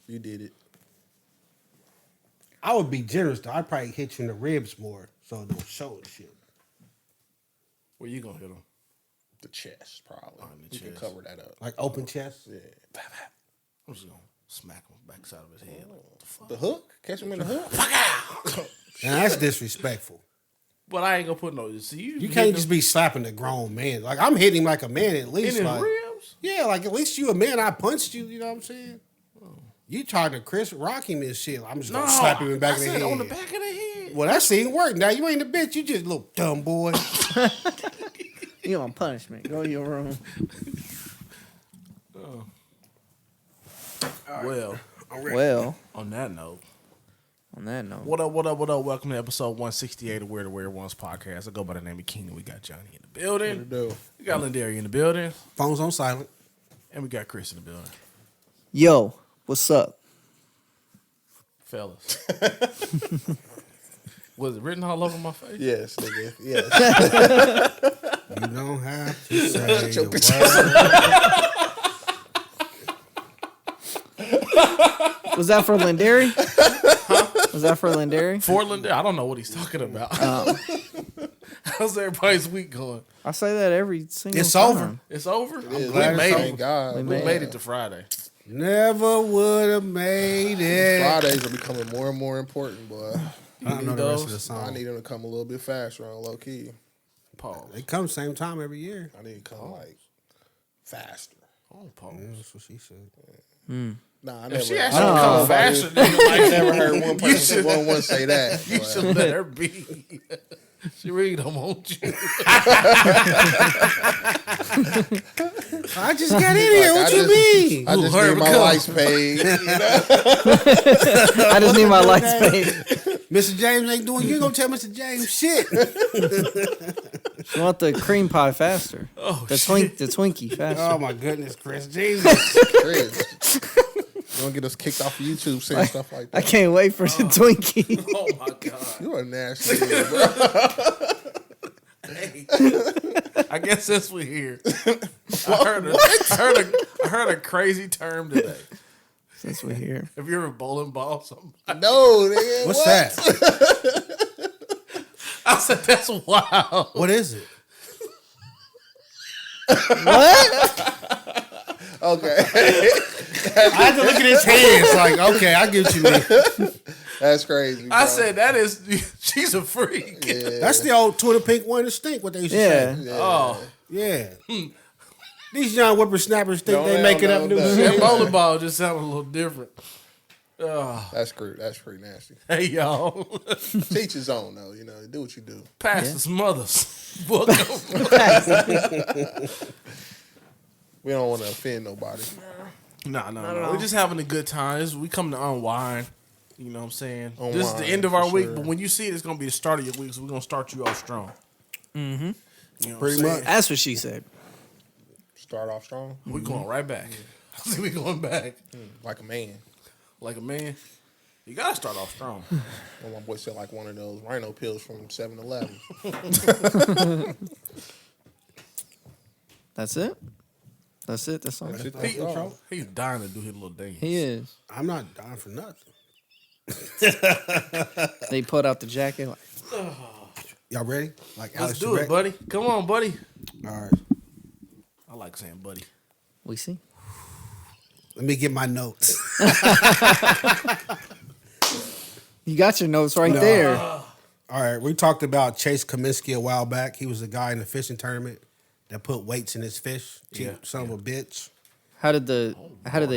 You did it. I would be generous though. I'd probably hit you in the ribs more so it don't show and shit. Where you gonna hit him? The chest, probably. The You can chest. cover that up. Like open chest? Yeah. I'm just gonna smack him backside of his head. Like, what the fuck? The hook? Catch him in the hook? Now that's disrespectful. But I ain't gonna put no. See, You can't just be slapping the grown man. Like I'm hitting him like a man at least. in his Like, ribs. yeah, like at least you a man. I punched you. You know what I'm saying? You tried to Chris Rock him and shit. I'm just gonna slap him in the back of the head. On the back of the head. Well, that ain't work. Now you ain't a bitch. You just a little dumb boy. You on punishment. Go to your room. Well, Well, on that note. what What up? Welcome to episode 168 of Where the Weird Ones podcast. I go by the name of Keenan. We got Johnny in the building. We got Lindari in the building. Phone's on silent. And we got Chris in the building. Yo, what's up? Fellas. Was it written all over my face? Yes, nigga. Yes. You don't have to say a word. Was that for Lindari? Was that for Lindari? For Lindari? I don't know what he's talking about. How's everybody's week going? I say that every single It's time. over. It's over? Glad We made thank it. God. We We made made it to Friday. Never would have made it. Fridays are becoming more and more important, boy. I don't know the rest of the I song. need them to come a little bit faster on low key. Pause. They come same time every year. I need to come like faster. Oh, pause. Yeah, that's what she said. Nah, I If never. she I actually don't come know faster, about then it. I like, never heard one person should- one say that. you but- should let her be. She read them, won't you? I just got in here. What you mean? I just Ooh, need my come. lights paid. I just need my lights paid. Mr. James ain't doing. You ain't gonna tell Mr. James shit. You want the cream pie faster? Oh, The Twinkie faster. Oh my goodness, Chris. Jesus. Chris, you don't get us kicked off of YouTube saying stuff like I that. can't wait for the Twinkie. Oh, my God. You are nasty, nigga, bro. Hey. I guess since we're here, I heard a crazy term today. Since we're here. Have you ever bowling ball somebody? No, nigga. What's what? that? I said that's wild. What is it? Okay. I had to look at his hands. Like, okay, I get what you mean. That's crazy. Bro. I said that is she's a freak. Yeah. That's the old Twitter pink one to stink. What they used to Yeah. say. Oh, Yeah. These young whippersnappers think No, they hell making no, up new no. shit. that bowling ball just sounded a little different. Oh, That's pretty nasty. hey y'all, Teach his own though. You know, do what you do. pastors, mothers, welcome. We don't want to offend nobody. No. all. We're just having a good time. We come to unwind. You know what I'm saying? This is the Unwind, end of our for week, sure. but when you see it, it's gonna be the start of your week. So we're gonna start you off strong. Mm-hmm. You know Pretty what I'm much. That's what she said. Start off strong, We're going right back. I see we going back like a man. like a man. You gotta start off strong. Well, my boy said like one of those rhino pills from 7-Eleven. That's it? That's it? That's all? That's it. That's all. He's dying to do his little dance. He is. I'm not dying for nothing. They put out the jacket. Like, Y'all ready? Like Let's Alex do it, Trebek? buddy. Come on, buddy. All right. I like saying buddy. we see. Let me get my notes. You got your notes right there. All right. We talked about Chase Cominsky a while back. He was the guy in the fishing tournament that put weights in his fish. Cheap Yeah, son of a bitch. How did they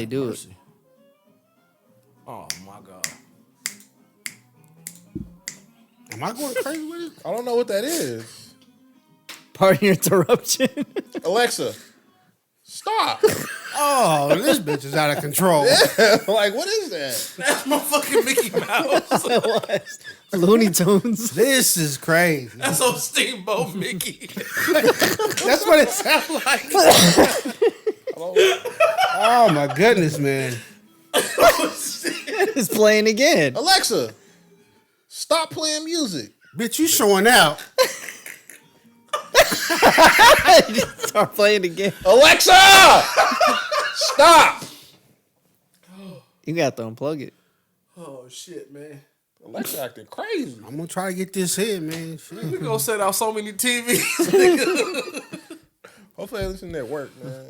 do it? Mercy. Oh my God. Am I going crazy with it? I don't know what that is. Pardon your interruption. Alexa, stop. Oh, this bitch is out of control. Like, what is that? That's my fucking Mickey Mouse. It was Looney Tunes. This is crazy. That's on Steamboat Mickey. That's what it sounds like. Oh my goodness, man. It's playing again. Alexa, stop playing music. Bitch, you showing out. Start playing again. Alexa, stop. You got to unplug it. Oh shit, man. Alexa acting crazy. I'm gonna try to get this in, man. Shit. We gonna set out so many TVs. Hopefully it's in that work, man.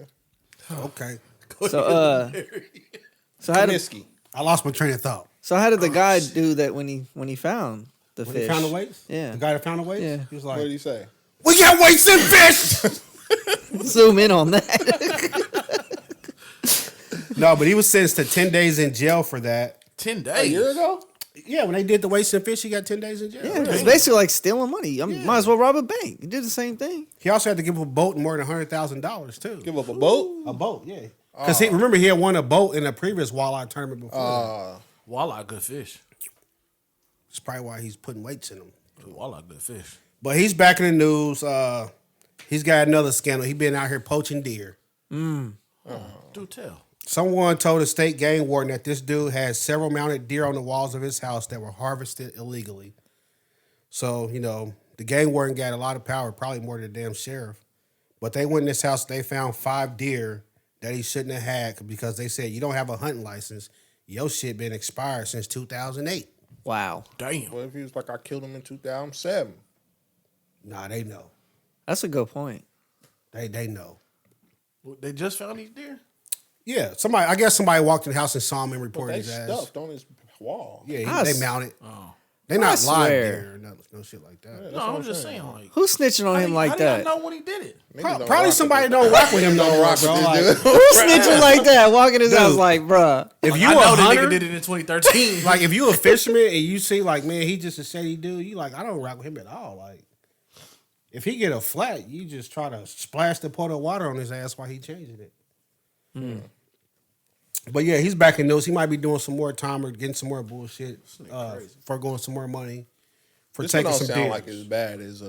Okay. So how did Comiskey. I lost my train of thought. the guy do that when he found the When fish? he found the weights? Yeah. The guy that found the weights? Yeah. He was What like, did he say? we got weights and fish! Zoom in on that. No, but he was sentenced to 10 days in jail for that. 10 A days. year ago? Yeah, when they did the weights and fish, he got 10 days in jail. Yeah, it's basically like stealing money. Might as well rob a bank. He did the same thing. He also had to give up a boat and more than $100,000 too. Give up a boat? A boat, yeah. Because remember, he had won a boat in a previous walleye tournament before. Walleye, good fish. That's probably why he's putting weights in them. Walleye, good fish. But he's back in the news. He's got another scandal. He's been out here poaching deer. Do tell. Someone told a state game warden that this dude had several mounted deer on the walls of his house that were harvested illegally. So, you know, the game warden got a lot of power, probably more than the damn sheriff. But they went in this house, they found 5 deer that he shouldn't have had because they said, you don't have a hunting license. Your shit been expired since 2008. Wow. Damn. What if he was like, I killed him in 2007? Nah, they know. That's a good point. They know. They just found these deer? Yeah, I guess somebody walked in the house and saw him and But reported they his ass. stuffed on his wall. Yeah, they mounted. Oh. They not live swear. deer or no shit like that. No, I'm just saying. Like, Who's snitching on him like how that? do I know when he did it? Niggas don't Probably rock somebody with don't rock with him no more, rock bro. with Like, this dude. Who's snitching like that? Walking his house Dude. like, bruh. if Like, you I a know the hunter, nigga did it in 2013. like if you a fisherman and you see like, man, he just a shady dude, you like, I don't rock with him at all. Like, if he get a flat, you just try to splash the pot of water on his ass while he changing it. But yeah, he's back in news. He might be doing some more time or getting some more bullshit for going some more money for This one taking don't some sound deer. like as bad as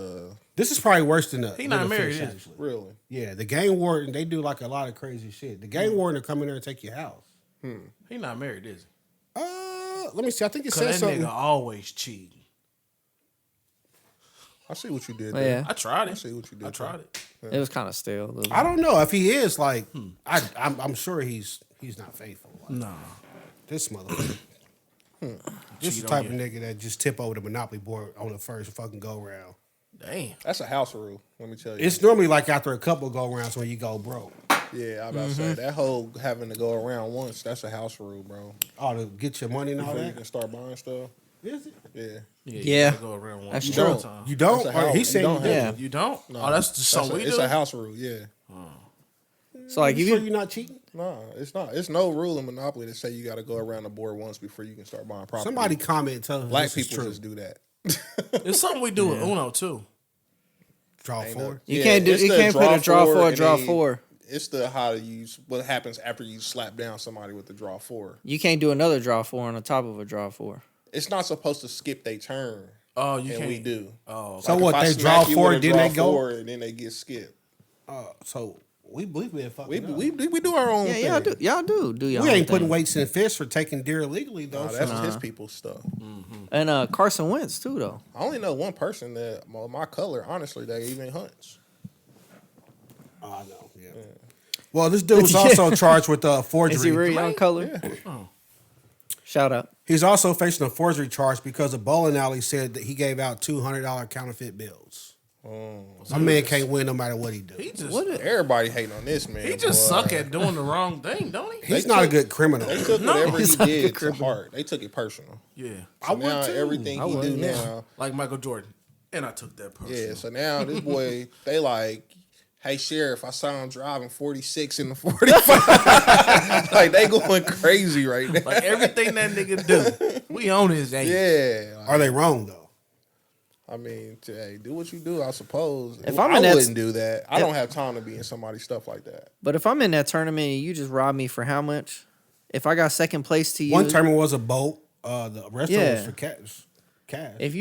This is probably worse than the. He than not the married, fish, is he? actually. really. Yeah, the game warden, they do like a lot of crazy shit. The game warden will come in there and take your house. He not married, is he? Let me see. I think it Cause says that something. nigga always cheating. I see what you did Oh, there. yeah. I tried it. I see what you did I tried it. It was kind of stale. A little bit. I don't know if he is like. I'm sure he's not faithful. Like, Nah. this motherfucker. This is the type of nigga that just tip over the Monopoly board on the first fucking go round. Damn. That's a house rule, let me tell you. It's normally like after a couple go rounds when you go broke. Yeah, I'm about to say, that whole having to go around once, that's a house rule, bro. Oh, to get your money and all Before you that. can start buying stuff. Is it? Yeah. Yeah. Yeah. You gotta go around one. That's You true. don't. You don't? That's a Or house. he You said don't you have did. Yeah. You don't? Oh, that's just something we It's do. a house rule, yeah. So like, You if sure you you're not cheating? No, it's not. It's no rule in Monopoly that say you got to go around the board once before you can start buying property. Somebody comment tell us Black this is people true. just do that. It's something we do with Uno too. Draw Ain't four. no- you Yeah, can't do, it's you the can't put a draw four, and draw they- four. It's the how to use what happens after you slap down somebody with the draw 4. You can't do another draw four on the top of a draw four. It's not supposed to skip their turn. Oh, you And can't. we do. Oh, So Like, what? if I They smack draw you four, with a then draw they go. 4, and then they get skipped. So we believe we fucking. We do our own Yeah, thing. y'all do. Y'all do y'all We own ain't putting thing. weights in fish for taking deer illegally though. Nah, so- that's his people's stuff. And Carson Wentz too, though. I only know one person that my color, honestly, that even hunts. Oh, I know. Yeah. Well, this dude was also charged with forgery. Is he really on color? Shout out. He's also facing a forgery charge because a bowling alley said that he gave out $200 counterfeit bills. My man can't win no matter what he do. he just What? Everybody hating on this man. he just boy. suck at doing the wrong thing, don't he? He's They not a took- good criminal. They took No, whatever he he's not a did good to criminal. heart. They took it personal. Yeah, So I would now too. everything I he would, do yeah. now, like Michael Jordan, and I took that personal. yeah. So now this boy, they like, hey sheriff, I saw him driving 46 in the 45. Like they going crazy right now. Like everything that nigga do, we own his ass. Yeah. Like, Are they wrong though? I mean, hey, do what you do, I suppose. If I'm I in that- wouldn't do that. I don't have time to be in somebody's stuff like that. But if I'm in that tournament and you just rob me for how much? If I got second place to you, One tournament was a boat. The rest of it Yeah. was for cash. if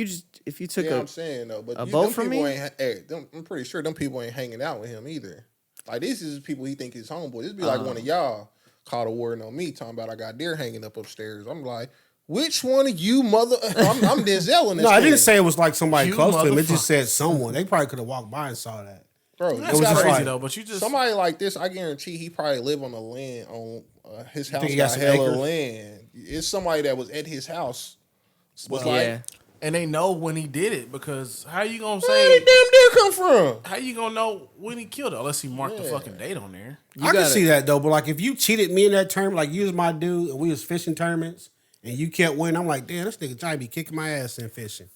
you took Yeah, a I'm saying though, but a you, vote them for people me? ain't. Hey, I'm pretty sure them people ain't hanging out with him either. Like this is people he think his homeboy. This be like one of y'all called a warden on me talking about I got deer hanging up upstairs. I'm like, which one of you mother? I'm Denzel in this. No, I thing. didn't say it was like somebody You close to him. It motherfucker. just said someone. They probably could have walked by and saw that. bro. That's you was just gotta- crazy like- though. But you just somebody like this, I guarantee he probably live on the land on his house think he got got some hella acres? land. It's somebody that was at his house. Was Yeah. And they know when he did it because how you gonna where did say? damn deer come from? How you gonna know when he killed her unless he marked the fucking date on there? I can see that though, but like if you cheated me in that tournament, like you was my dude and we was fishing tournaments and you kept winning, I'm like, damn, this nigga trying to be kicking my ass in fishing.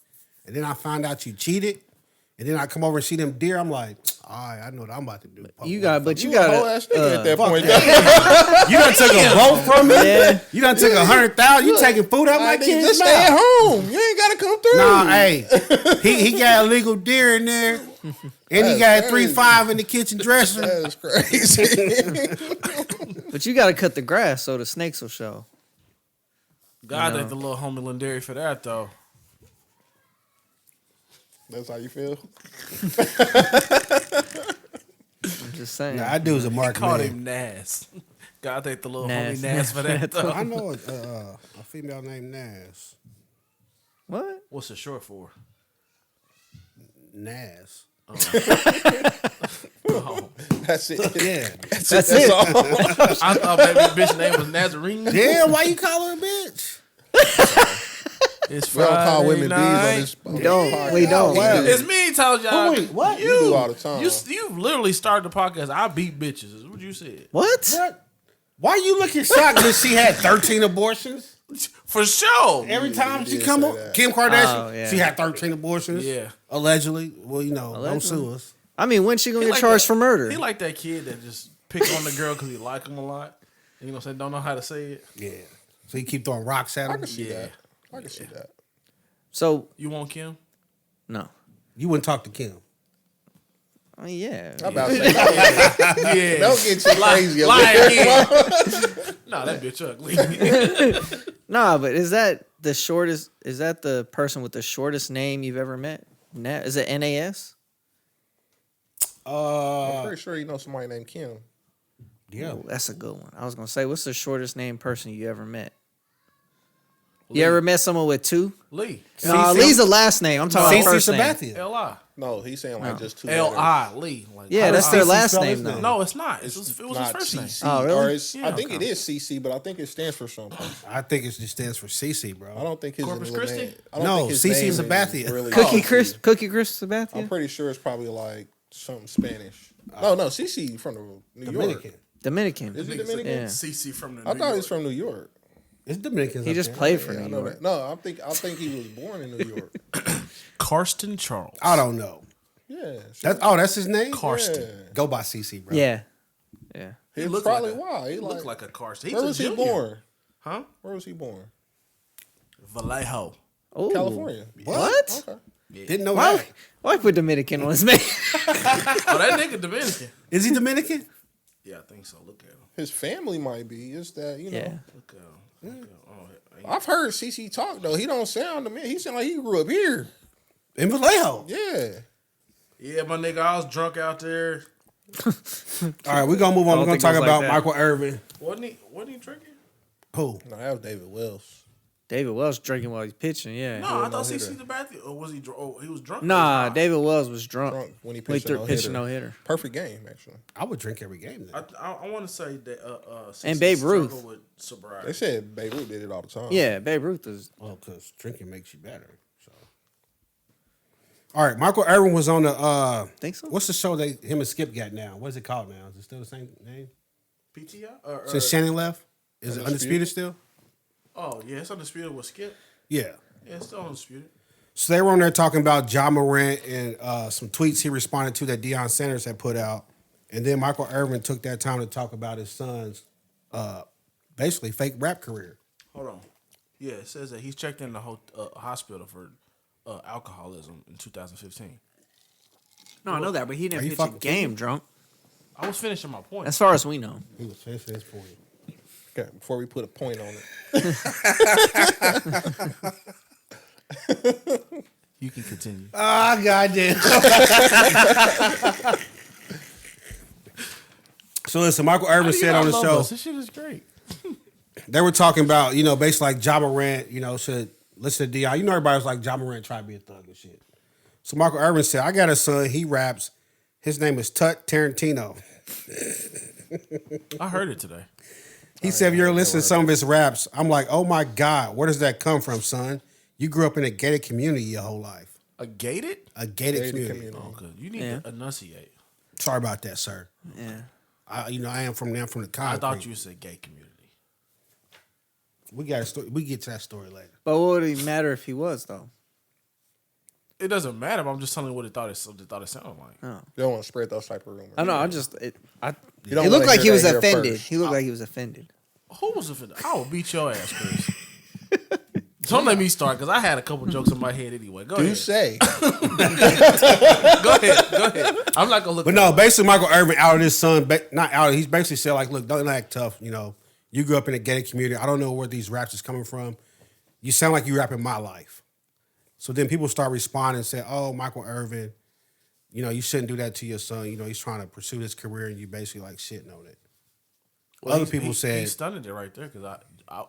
And then I find out you cheated, and then I come over and see them deer, I'm like, all right, I know what I'm about to do. You got You a whole ass nigga at that point. You done took a boat from me. Yeah. You done took 100,000. You taking food out my kids' Just mouth. stay at home. You ain't gotta come through. Nah, hey, he got illegal deer in there, and he got a 3.5 in the kitchen dresser. That's crazy. But you got to cut the grass so the snakes will show. God thank the little homie Lindari for that though. That's how you feel. I'm just saying. Nah, that dude's a mark Called man. him Nas. God thank the little Nas. homie Nas for that though. I know a female named Nas. What? What's it short for? Nas. Oh. That's it. Yeah. That's it. all. I thought maybe the bitch name was Nazarene. Damn, why you call her a bitch? It's We don't call Friday women night. bees on this. Don't. We don't. Wow. It's me telling y'all. Wait, what? You do all the time. You literally started the podcast. I beat bitches. Is what you said. What? What? Why you looking shocked that she had 13 abortions? For sure. Every time you she did come say up, that. Kim Kardashian, Oh, yeah. she had 13 abortions. Yeah. Allegedly. Well, you know, don't Allegedly. sue us. I mean, when's she going to He get like charged that- for murder? He like that kid that just pick on the girl because he like him a lot. You know what I'm saying? Don't know how to say it. Yeah. So you keep throwing rocks at I him. can see Yeah. that. I can see that. So, You want Kim? no. You wouldn't talk to Kim. I mean, yeah. I'm about to say, Yeah. don't get too crazy. Lie again. Nah, that bitch ugly. Nah, but is that the shortest? Is that the person with the shortest name you've ever met? Is it NAS? I'm pretty sure you know somebody named Kim. Yeah. Ooh, that's a good one. I was going to say, what's the shortest named person you ever met? You ever met someone with two? Lee. No, Lee's a last name. I'm talking about Cece first name. Sabathia. L.I. No, he's saying like just two L.I. Lee. Like, Yeah, that's How their does last spell name his though. name? No, it's not. It was his not first name. CC. Oh, really? Or it's, Yeah, I think okay. it is CC, but I think it stands for something. I think it just stands for Cece, I bro. don't think his Corpus middle Christi? name. I don't No, think his CC name is Sabathia. Really Cookie Chris Sabathia? I'm pretty sure it's probably like something Spanish. No, CC from New Dominican. York. Dominican. Is he Dominican? Yeah. CC from the I thought he was from New York. It's Dominicans. He up just there. played for Yeah, I New know York. that. No, I think he was born in New York. Karsten Charles. I don't know. Yeah, sure. That's his name? Karsten. Yeah. Go by Cece, bro. Yeah. Yeah. He looked probably like a- why. He looked like a Karsten. He's Where a was he junior. born? Huh? Where was he born? Vallejo. Oh. California. What? Okay. Didn't know Why, that. why put Dominican on his name? Oh, that nigga Dominican. Is he Dominican? Yeah, I think so. Look at him. His family might be. It's that, you know. Yeah. Look at him. Look at him. Oh, I've heard CC talk though. He don't sound to me. He sound like he grew up here. In Vallejo. Yeah. yeah, my nigga, I was drunk out there. All right, we're going to move on. I We're don't going to think talk it was about like that. Michael Irvin. Wasn't he drinking? Who? No, that was David Wells. David Wells drinking while he's pitching, yeah. No, I thought no-hitter. CC the bathroom. Or was he drunk? Oh, he was drunk. Nah, Or was David Wells was drunk. Drunk when he When pitched a pitched a no-hitter. no-hitter. Perfect game, actually. I would drink every game then. I want to say that CC And Babe Ruth. struggled with sobriety. They said Babe Ruth did it all the time. Yeah, Babe Ruth is. Well, because drinking makes you better. So, all right, Michael Irvin was on the. Think so? What's the show that him and Skip got now? What's it called now? Is it still the same name? PTI? Since Shannon left, is it undisputed still? Oh yeah, it's undisputed with Skip. Yeah. Yeah, it's still undisputed. So they were on there talking about Ja Morant and some tweets he responded to that Deion Sanders had put out, and then Michael Irvin took that time to talk about his son's basically fake rap career. Hold on. Yeah, it says that he's checked in the hospital for alcoholism in 2015. No, I know that, but he Are didn't you pitch a fucking game drunk. I was finishing my point. As far as we know. He was finishing his point. Okay, before we put a point on it. You can continue. Ah, goddamn. So listen, Michael Irvin said on the show, This shit is great. they were talking about, basically like Ja Morant, should listen to Deion. Everybody was like, Ja Morant tried to be a thug and shit. So Michael Irvin said, I got a son, he raps. His name is Tut Tarantino. I heard it today. He said, if you're listening to some of his raps, I'm like, oh my God, where does that come from, son? You grew up in a gated community your whole life. A gated? A gated community. Oh, good. You need to enunciate. Sorry about that, sir. Yeah. I am from the concrete. I thought you said gay community. We got a story. We get to that story later. But what would it matter if he was though? It doesn't matter. But I'm just telling you what it thought it sounded like. You don't want to spread those type of rumors. I know. You He don't looked wanna like hear he was that here offended. first. He looked like he was offended. Who was offended? I will beat your ass, Chris. Don't let me start because I had a couple jokes in my head anyway. Go Do ahead. say. Go ahead. I'm not gonna look. But no, basically, Michael Irvin outed his son. Not outed. He's basically said, like, look, don't act tough. You know, you grew up in a gated community. I don't know where these raps is coming from. You sound like you rapping my life. So then people start responding and say, oh, Michael Irvin, you know, you shouldn't do that to your son. You know, he's trying to pursue his career, and you basically like shitting on it. Well, Other people said he stunned it right there because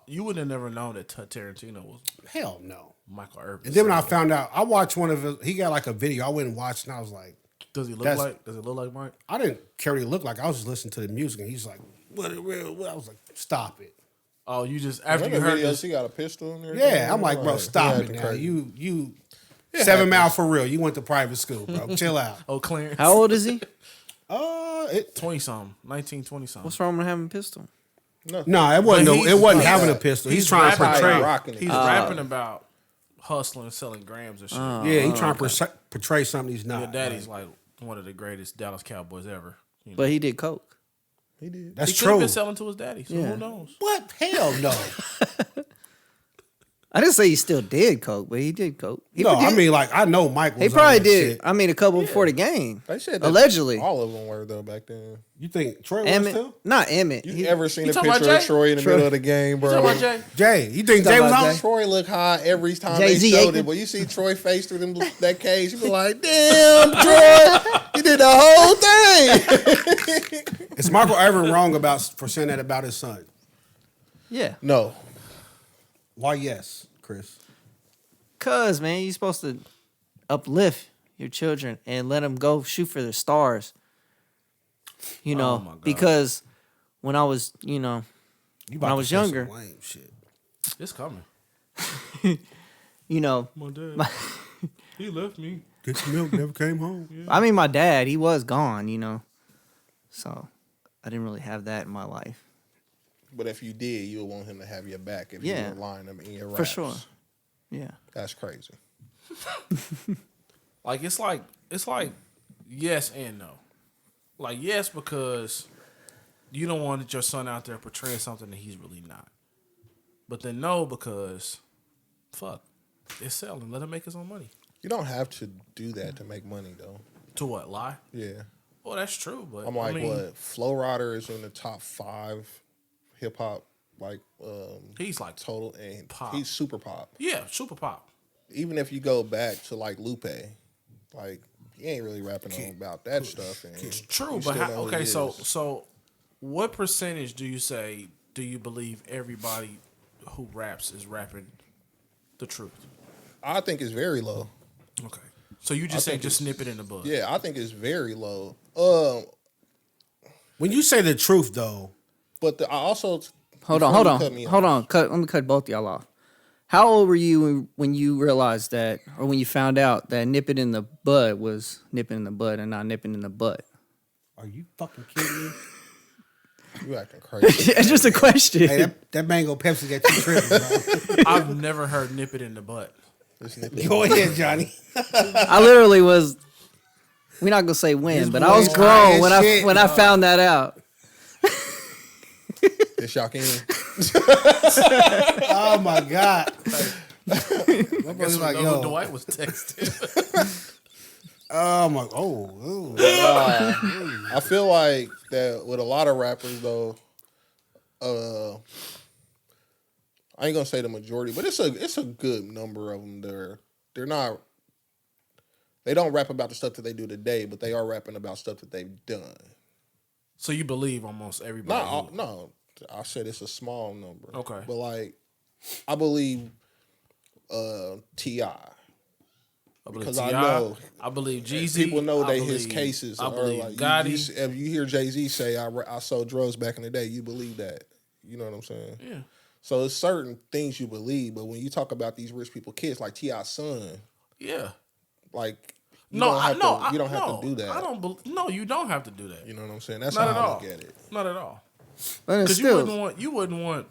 you would have never known that Tarantino was hell no. Michael Irvin. And then when I found out, I watched one of his. He got like a video. I went and watched, and I was like, Does he look like? Does it look like Mike? I didn't care what he looked like. I was just listening to the music, and he's like, what? I was like, stop it. Oh, you just after Remember you heard videos, this. he got a pistol in there. Yeah, I'm like, bro, stop it now. You 7 Mile for real. You went to private school, bro. Chill out. Oh, Clarence. How old is he? 20 something, 19, 20 something. What's wrong with having a pistol? No, it wasn't. But It wasn't he's having a like pistol. He's trying to portray. rocking it. He's rapping about hustling and selling grams and shit. Yeah, he's trying to portray something he's not. Your daddy's like one of the greatest Dallas Cowboys ever. You know? But he did coke. He did. That's he could have true. been selling to his daddy, so who knows? What? Hell no. I didn't say he still did coke, but he did coke. I mean, like, I know Mike was He on probably that did. shit. I mean, a couple before the game. They said that Allegedly. all of them were though back then. You think Troy was Emmett, too? not Emmett. You ever seen a talking about picture of Jay? Troy in the middle of the game, bro? Talking about Jay? Jay, you think Jay Talking was about on? Jay? Troy look high every time Jay-Z they showed Aikman. it, but you see Troy face through that cage, you be like, damn, Troy, you did the whole thing. Is Michael Irvin wrong for saying that about his son? Yeah. No. Why yes, Chris? Cause man, you're supposed to uplift your children and let them go shoot for the stars. You know, my God. because when I was, You when about I to was say some younger, lame shit. It's coming. My dad, he left me. Get some milk, never came home. Yeah. I mean, my dad, he was gone, so I didn't really have that in my life. But if you did, you would want him to have your back if Yeah. you were lying them in your raps. For sure. Yeah. That's crazy. Like it's like yes and no. Like yes because you don't want your son out there portraying something that he's really not. But then no because fuck, it's selling. Let him make his own money. You don't have to do that to make money, though. To what? Lie? Yeah. Well, that's true, but I'm like, what? Flow Rider is in the top 5 hip hop, like, he's like total, and pop. he's super pop. Yeah, super pop. Even if you go back to like Lupe, like he ain't really rapping on about that stuff. And True, you but still know who he so is. what percentage do you believe everybody who raps is rapping the truth? I think it's very low. Okay. So you just say just nip it in the bud. Yeah, I think it's very low. When you say the truth, though, But I also Hold before on. you cut me Hold off, on. Let me cut both y'all off. How old were you when you realized that, or when you found out that nipping in the bud was nipping in the bud and not nipping in the butt? are you fucking kidding me? You acting crazy. It's just a question. Hey, that mango Pepsi got you tripping, bro. I've never heard nip it in the butt. This nigga- Go ahead, Johnny. I literally was. We're not gonna say when, His but I was boy's grown high when as shit, when I found that out. This y'all can. Oh my God. My Guess brother's like, like, yo. Dwight was texting. Oh my. Oh. I feel like that with a lot of rappers though. I ain't gonna say the majority, but it's a good number of them. They're not. They don't rap about the stuff that they do today, but they are rapping about stuff that they've done. So you believe almost everybody? Not all, no, I said it's a small number. Okay. But like, I believe T.I. Because I know I believe Jeezy. people know I that his believe- cases I are believe like. Gotti. If you hear Jay-Z say, I sold drugs back in the day, you believe that. You know what I'm saying? Yeah. So it's certain things you believe, but when you talk about these rich people kids, like T.I.'s son, Yeah. like You don't have to do that. No, you don't have to do that. You know what I'm saying? That's Not at how I all. look at it. Not at all. But it's Because still, you wouldn't want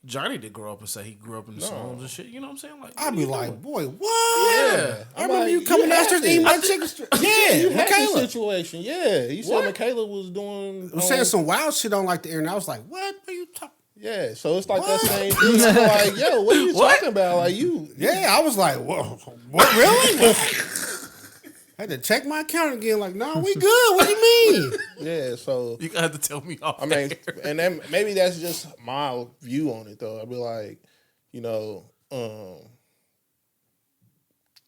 Johnny to grow up and say he grew up in the slums and shit. You know what I'm saying? Like, I'd what be are you like, doing? boy, what? Yeah. I remember you coming downstairs eating my chicken strip. Yeah, You had this Michaela. situation. Yeah. You said Michaela was doing. I was saying some wild shit on like the internet. I was like, what are you talking? Yeah, so it's like that same thing. I'm like, yo, what are you talking about? Like you. Yeah, I was like, whoa, what really? I had to check my account again. Like, no, we good. What do you mean? Yeah, so You got to tell me off. I mean, and then maybe that's just my view on it, though. I'd be like, you know,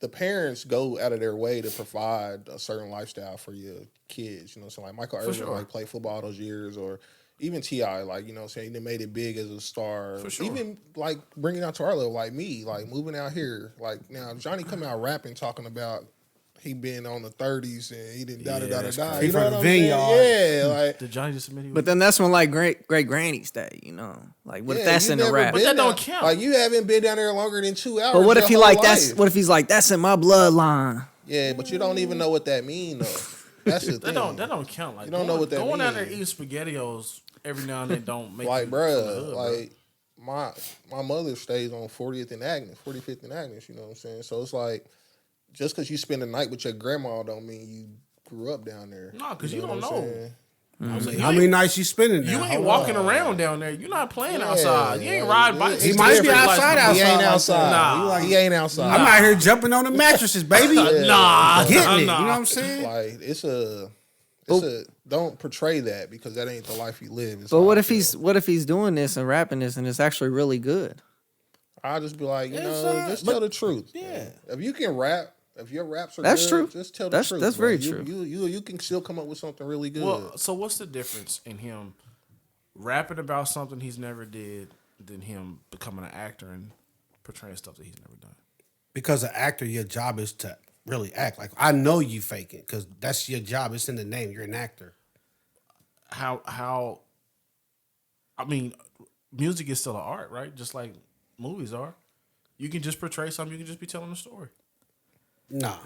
the parents go out of their way to provide a certain lifestyle for your kids. You know, so like Michael Irvin, like played football those years, or even T.I., like, you know what I'm saying, they made it big as a star. For sure. Even like bringing out to our level, like me, like moving out here, like now Johnny coming out rapping, talking about he been on the 30s and he didn't da-da-da-da-da. He You from know the what I'm saying? Yeah, like. Did Johnny just admit he was? but then that's when like great granny stay, you know. Like what if that's you in the never rap? But been that don't down- count. Like you haven't been down there longer than 2 hours. But what if your he whole like that's life. what if he's like that's in my bloodline? Yeah, but you don't even know what that means though. That's the thing. that don't count. Like You don't know what that going down there means. eating SpaghettiOs every now and then don't make Like, you bruh, from the hood, like my mother stays on 40th and Agnes, 45th and Agnes. You know what I'm saying? So it's like just because you spend the night with your grandma don't mean you grew up down there. No, 'cause you what don't I'm know. saying? I was like, How many nights you spending there? You ain't Hold walking on. around down there. You're not playing Yeah, outside. You ain't like, riding bikes. He It's might be different, outside, like, He ain't like outside. Nah. He ain't outside. I'm out here jumping on the mattresses, baby. Nah, Getting it. nah. You know what I'm saying? Like it's a don't portray that because that ain't the life you live. It's But how what I if feel. what if he's doing this and rapping this and it's actually really good? I'll just be like, just but- tell the truth. Yeah. Man. If you can rap, if your raps are That's good, true. just tell the That's- truth. that's bro. very You- true. You can still come up with something really good. Well, so what's the difference in him rapping about something he's never did than him becoming an actor and portraying stuff that he's never done? Because an actor, your job is to really act. Like, I know you fake it because that's your job. It's in the name. You're an actor. How I mean, music is still an art, right? Just like movies are. You can just portray something, you can just be telling a story. Nah,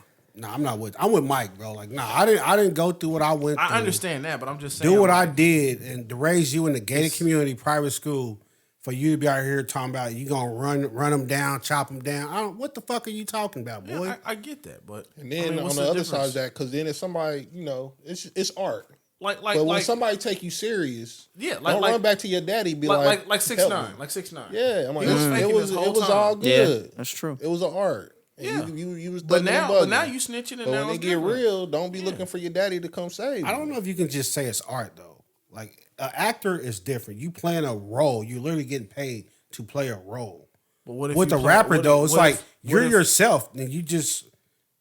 I'm not with. I'm with Mike, bro. Like, nah, I didn't go through what I went through. I understand that, but I'm just saying Do what I did and to raise you in the gated community, private school, for you to be out here talking about you gonna run them down, chop them down. What the fuck are you talking about, boy? Yeah, I get that, but and then I mean, on what's the other difference? side of that, because then if somebody, it's art. like But when like somebody take you serious, Yeah, don't run back to your daddy. Be like 6ix9ine, me. like 6ix9ine. Yeah, I'm like, He was faking it was this whole time. all good. Yeah, that's true. It was an art. And Yeah. you was But thugging and now bugging. you snitching, and But now when they it's get different. real, don't be looking for your daddy to come save you. I don't know if you can just say it's art though. Like, an actor is different. You playing a role. You're literally getting paid to play a role. But what if With you a play- rapper what if- though, it's what like if- what you're if- yourself and you just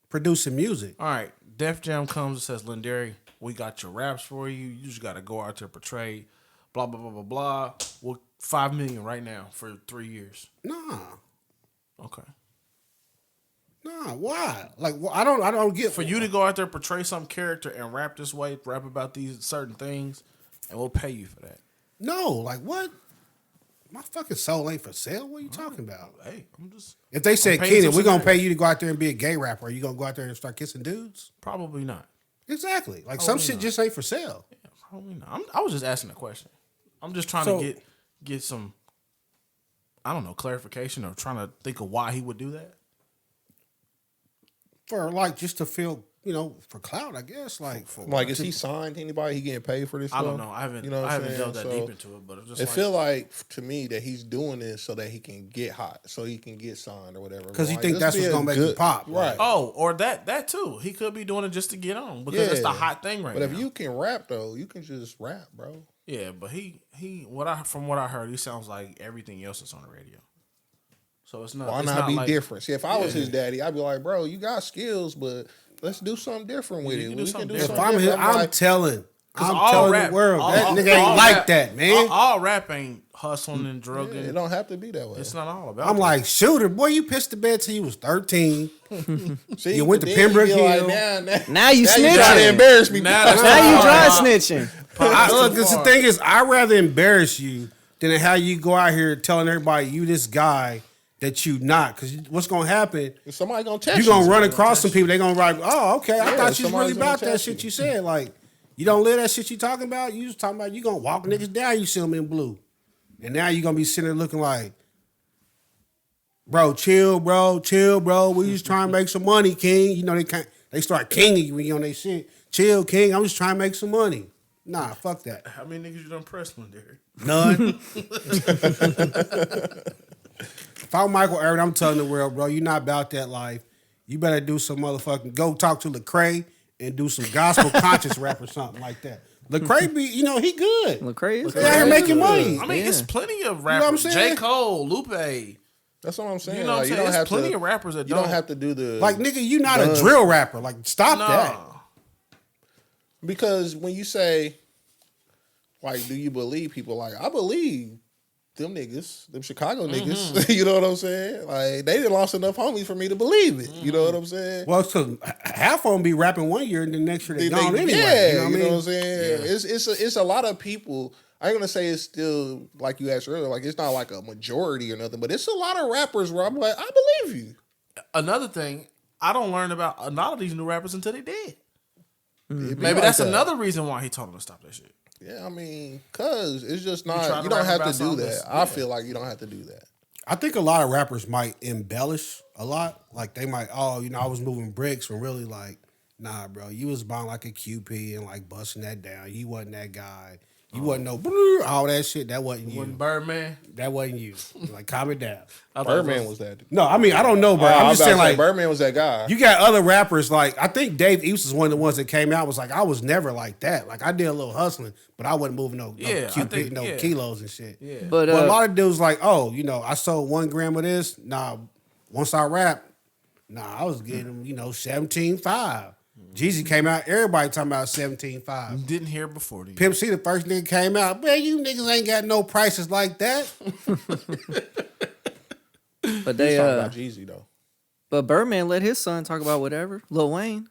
producing music. All right, Def Jam comes and says, "Lindari, we got your raps for you. You just got to go out there portray, blah blah blah blah blah. Well, $5 million right now for 3 years. Nah, Okay, why? Like, I don't get for you to go out there portray some character and rap this way, rap about these certain things, and we'll pay you for that. No, like what? My fucking soul ain't for sale. What are you talking about? Hey, I'm just If they said, paying Keenan, some we're gonna pay scenarios. you to go out there and be a gay rapper, are you gonna go out there and start kissing dudes? probably not. Exactly. Like some shit just ain't for sale. Yeah, probably not. I was just asking a question. I'm just trying So- to get some, I don't know, clarification or trying to think of why he would do that. For like just to feel, for clout, I guess. Like Like, is he signed to anybody? He getting paid for this I stuff? don't know. I haven't. You know what I I'm haven't saying? delved that So, deep into it, but it's just It like, feel like to me that he's doing this so that he can get hot, so he can get signed or whatever. 'Cause he Like, think just that's be what's a gonna make him pop. right? oh, or that too. He could be doing it just to get on because it's the Yeah. hot thing right But now. if you can rap though, you can just rap, bro. yeah, but from what I heard, he sounds like everything else that's on the radio. So it's not. Why it's not be like, different? See, if I was his daddy, I'd be like, bro, you got skills, but let's do something different with You it. can do We something can do different. if something I'm here, different. I'm like, telling all the rap- world all- that all- nigga ain't all like rap- that, man. All rap ain't hustling and drugging. it don't have to be that way. It's not all about. I'm that. like, shooter, boy, you pissed the bed till you was 13. See, you went but to then Pembroke be like, Hill. Now you you trying to snitching. embarrass me. Now that's Now you too dry far. snitching. Look, the thing is, I'd rather embarrass you than how you go out here telling everybody you this guy that you not. Because what's gonna happen? Somebody gonna test you. You gonna run across some people. They gonna write, oh, okay. I thought you was really somebody's about gonna that test shit you. you said. Like, you don't live that shit you talking about. You just talking about you gonna walk niggas down. You see them in blue, and now you gonna be sitting there looking like, bro, chill, bro. We just trying to make some money, King. You know they start kinging you when you on they shit. Chill, King. I'm just trying to make some money. Nah, fuck that. How many niggas you done pressed one, Derek? None. If I'm Michael Irvin, I'm telling the world, bro, you're not about that life. You better do some motherfucking go talk to Lecrae and do some gospel conscious rap or something like that. Lecrae be, he good. Lecrae is They out here making money. I mean, it's plenty of what I'm rappers. saying? J. Cole, Lupe. That's what I'm saying. You know what I'm Like, saying? you don't There's have plenty to. of rappers that You don't have to do the Like, nigga, you not a drill rapper. Like, stop that. because when you say, like, do you believe people? Like, I believe them niggas, them Chicago niggas. You know what I'm saying? Like, they done lost enough homies for me to believe it. You know what I'm saying? Well, so half of them be rapping one year and the next year they gone anyway. Yeah, you know what I mean? I'm saying? Yeah. It's a lot of people. I ain't gonna say it's still like you asked earlier, like it's not like a majority or nothing, but it's a lot of rappers where I'm like, I believe you. Another thing, I don't learn about a lot of these new rappers until they dead. It be Maybe like that's that. another reason why he told him to stop that shit. Yeah, I mean, cause it's just try not. to You don't rap have about to do something that. that's- I feel like you don't have to do that. I think a lot of rappers might embellish a lot. Like they might, I was moving bricks, and really like, nah, bro, you was buying like a QP and like busting that down. You wasn't that guy. You wasn't no all that shit. That wasn't you. When Birdman, That wasn't you. Like, calm it down. I thought Birdman was that. No, I mean, I don't know, bro. I I'm was just about saying, to say, like, Birdman was that guy. you got other rappers, like, I think Dave East is one of the ones that came out, was like, I was never like that. Like, I did a little hustling, but I wasn't moving no Yeah, I QP, think- no yeah. kilos and shit. Yeah. But But a lot of dudes like, oh, I sold 1 gram of this. Nah, once I rap, I was getting, 17.5. Jeezy came out, everybody talking about 17.5. didn't hear before. Did you? Pimp C, the first nigga came out, man, you niggas ain't got no prices like that. but He's they talking about Jeezy though. but Birdman let his son talk about whatever. Lil Wayne.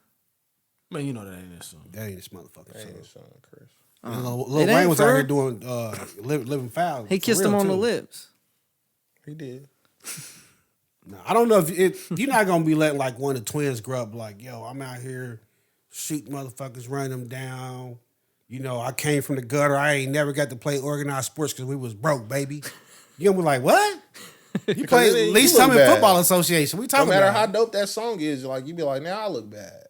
Man, you know that ain't his song. That ain't this motherfucker. Hey, son. son, Chris. And Lil It Wayne ain't was for out here real. doing living foul. He for kissed real, him on too. the lips. He did. No, I don't know if you're not gonna be letting like one of the twins grow up like, yo, I'm out here shooting motherfuckers, running them down. I came from the gutter. I ain't never got to play organized sports because we was broke, baby. You gonna be like, what? You play it ain't- at least you look Summit bad. Football Association. We No talking matter about how it. dope that song is, like you be like, now I look bad.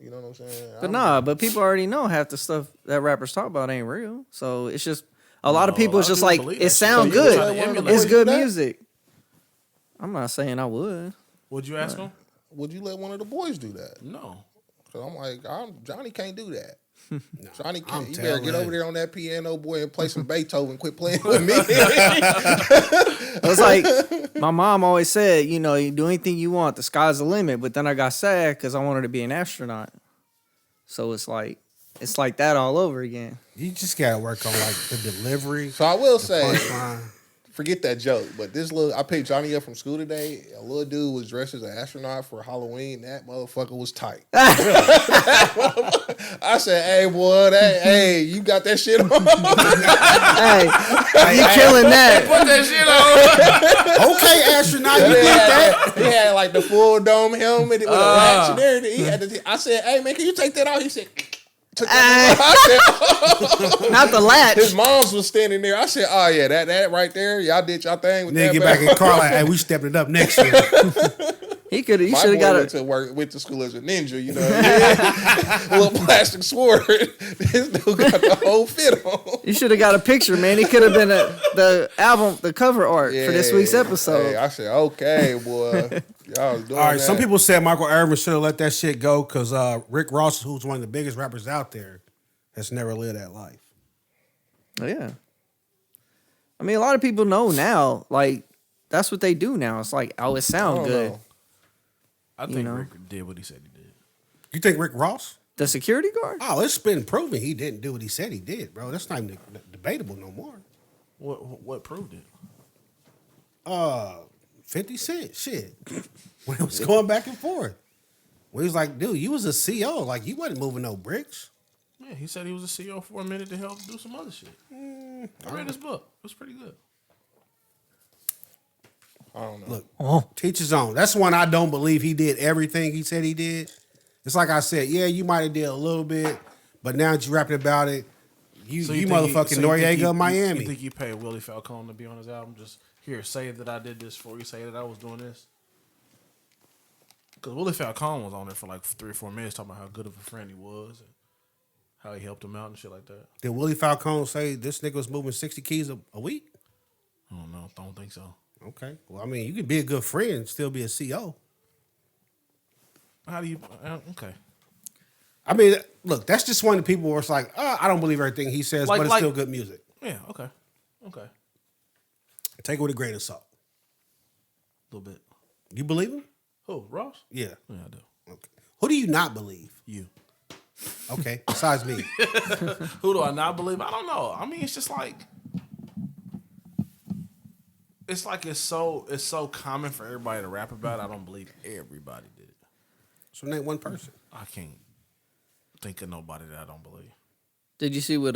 You know what I'm saying? But people already know half the stuff that rappers talk about ain't real. So it's just a lot of No, people. a It's lot of just people like believe it that sound shit. So you trying to good. emulate It's it. good That? music. I'm not saying I would. Would you ask him? Would you let one of the boys do that? No. Cause I'm like, Johnny can't do that. Johnny I'm can't. You better get telling over there on that piano, boy, and play some Beethoven. Quit playing with me. It's like my mom always said, you do anything you want. The sky's the limit. But then I got sad because I wanted to be an astronaut. So it's like that all over again. You just gotta work on like the delivery. So I will say, punchline. forget that joke. But I picked Johnny up from school today. A little dude was dressed as an astronaut for Halloween. That motherfucker was tight. I said, "Hey, boy, hey, you got that shit on?" Hey, you killing that. Put that shit on. Okay, astronaut, you He did had, that. he had like the full dome helmet with a latch and everything. He had I said, "Hey, man, can you take that off?" He said, "Took that off." I said, Not the latch. his mom's was standing there. I said, "Oh yeah, that right there. Y'all did y'all thing with Then that." get back in the car like, hey, we stepping it up next year. He My should have boy got went to school as a ninja, you know. A little plastic sword. This dude got the whole fit on. You should have got a picture, man. He could have been the album, the cover art for this week's episode. Hey, I said, okay, boy. Y'all was doing All right, that. some people said Michael Irvin should have let that shit go because Rick Ross, who's one of the biggest rappers out there, has never lived that life. Oh, yeah. I mean, a lot of people know now. Like, that's what they do now. It's like, oh, it I sounds don't good. know. I think know? Rick did what he said he did. You think Rick Ross? The security guard? Oh, it's been proven he didn't do what he said he did, bro. That's not even debatable no more. What proved it? 50 Cent, shit. When it was going back and forth. When he was like, dude, you was a CO. Like, you wasn't moving no bricks. Yeah, he said he was a CEO for a minute to help do some other shit. I read his book. It was pretty good. I don't know. Look, teach his own. That's one I don't believe he did everything he said he did. It's like I said, yeah, you might have did a little bit, but now that you're rapping about it, you motherfucking Noriega, Miami. You think you paid Willie Falcone to be on his album? Just here, say that I did this for you. Say that I was doing this. Because Willie Falcone was on there for like 3 or 4 minutes talking about how good of a friend he was and how he helped him out and shit like that. Did Willie Falcone say this nigga was moving 60 keys a week? I don't know. Don't think so. Okay. Well, I mean, you could be a good friend and still be a CO. How do you... okay. I mean, look, that's just one of the people where it's like, I don't believe everything he says, but it's still good music. Yeah, okay. Okay. Take it with a grain of salt. A little bit. You believe him? Who, Ross? Yeah. Yeah, I do. Okay. Who do you not believe? You. Okay, besides me. Who do I not believe? I don't know. I mean, it's just like... It's like it's so common for everybody to rap about. I don't believe everybody did it. So name one person. I can't think of nobody that I don't believe. Did you see what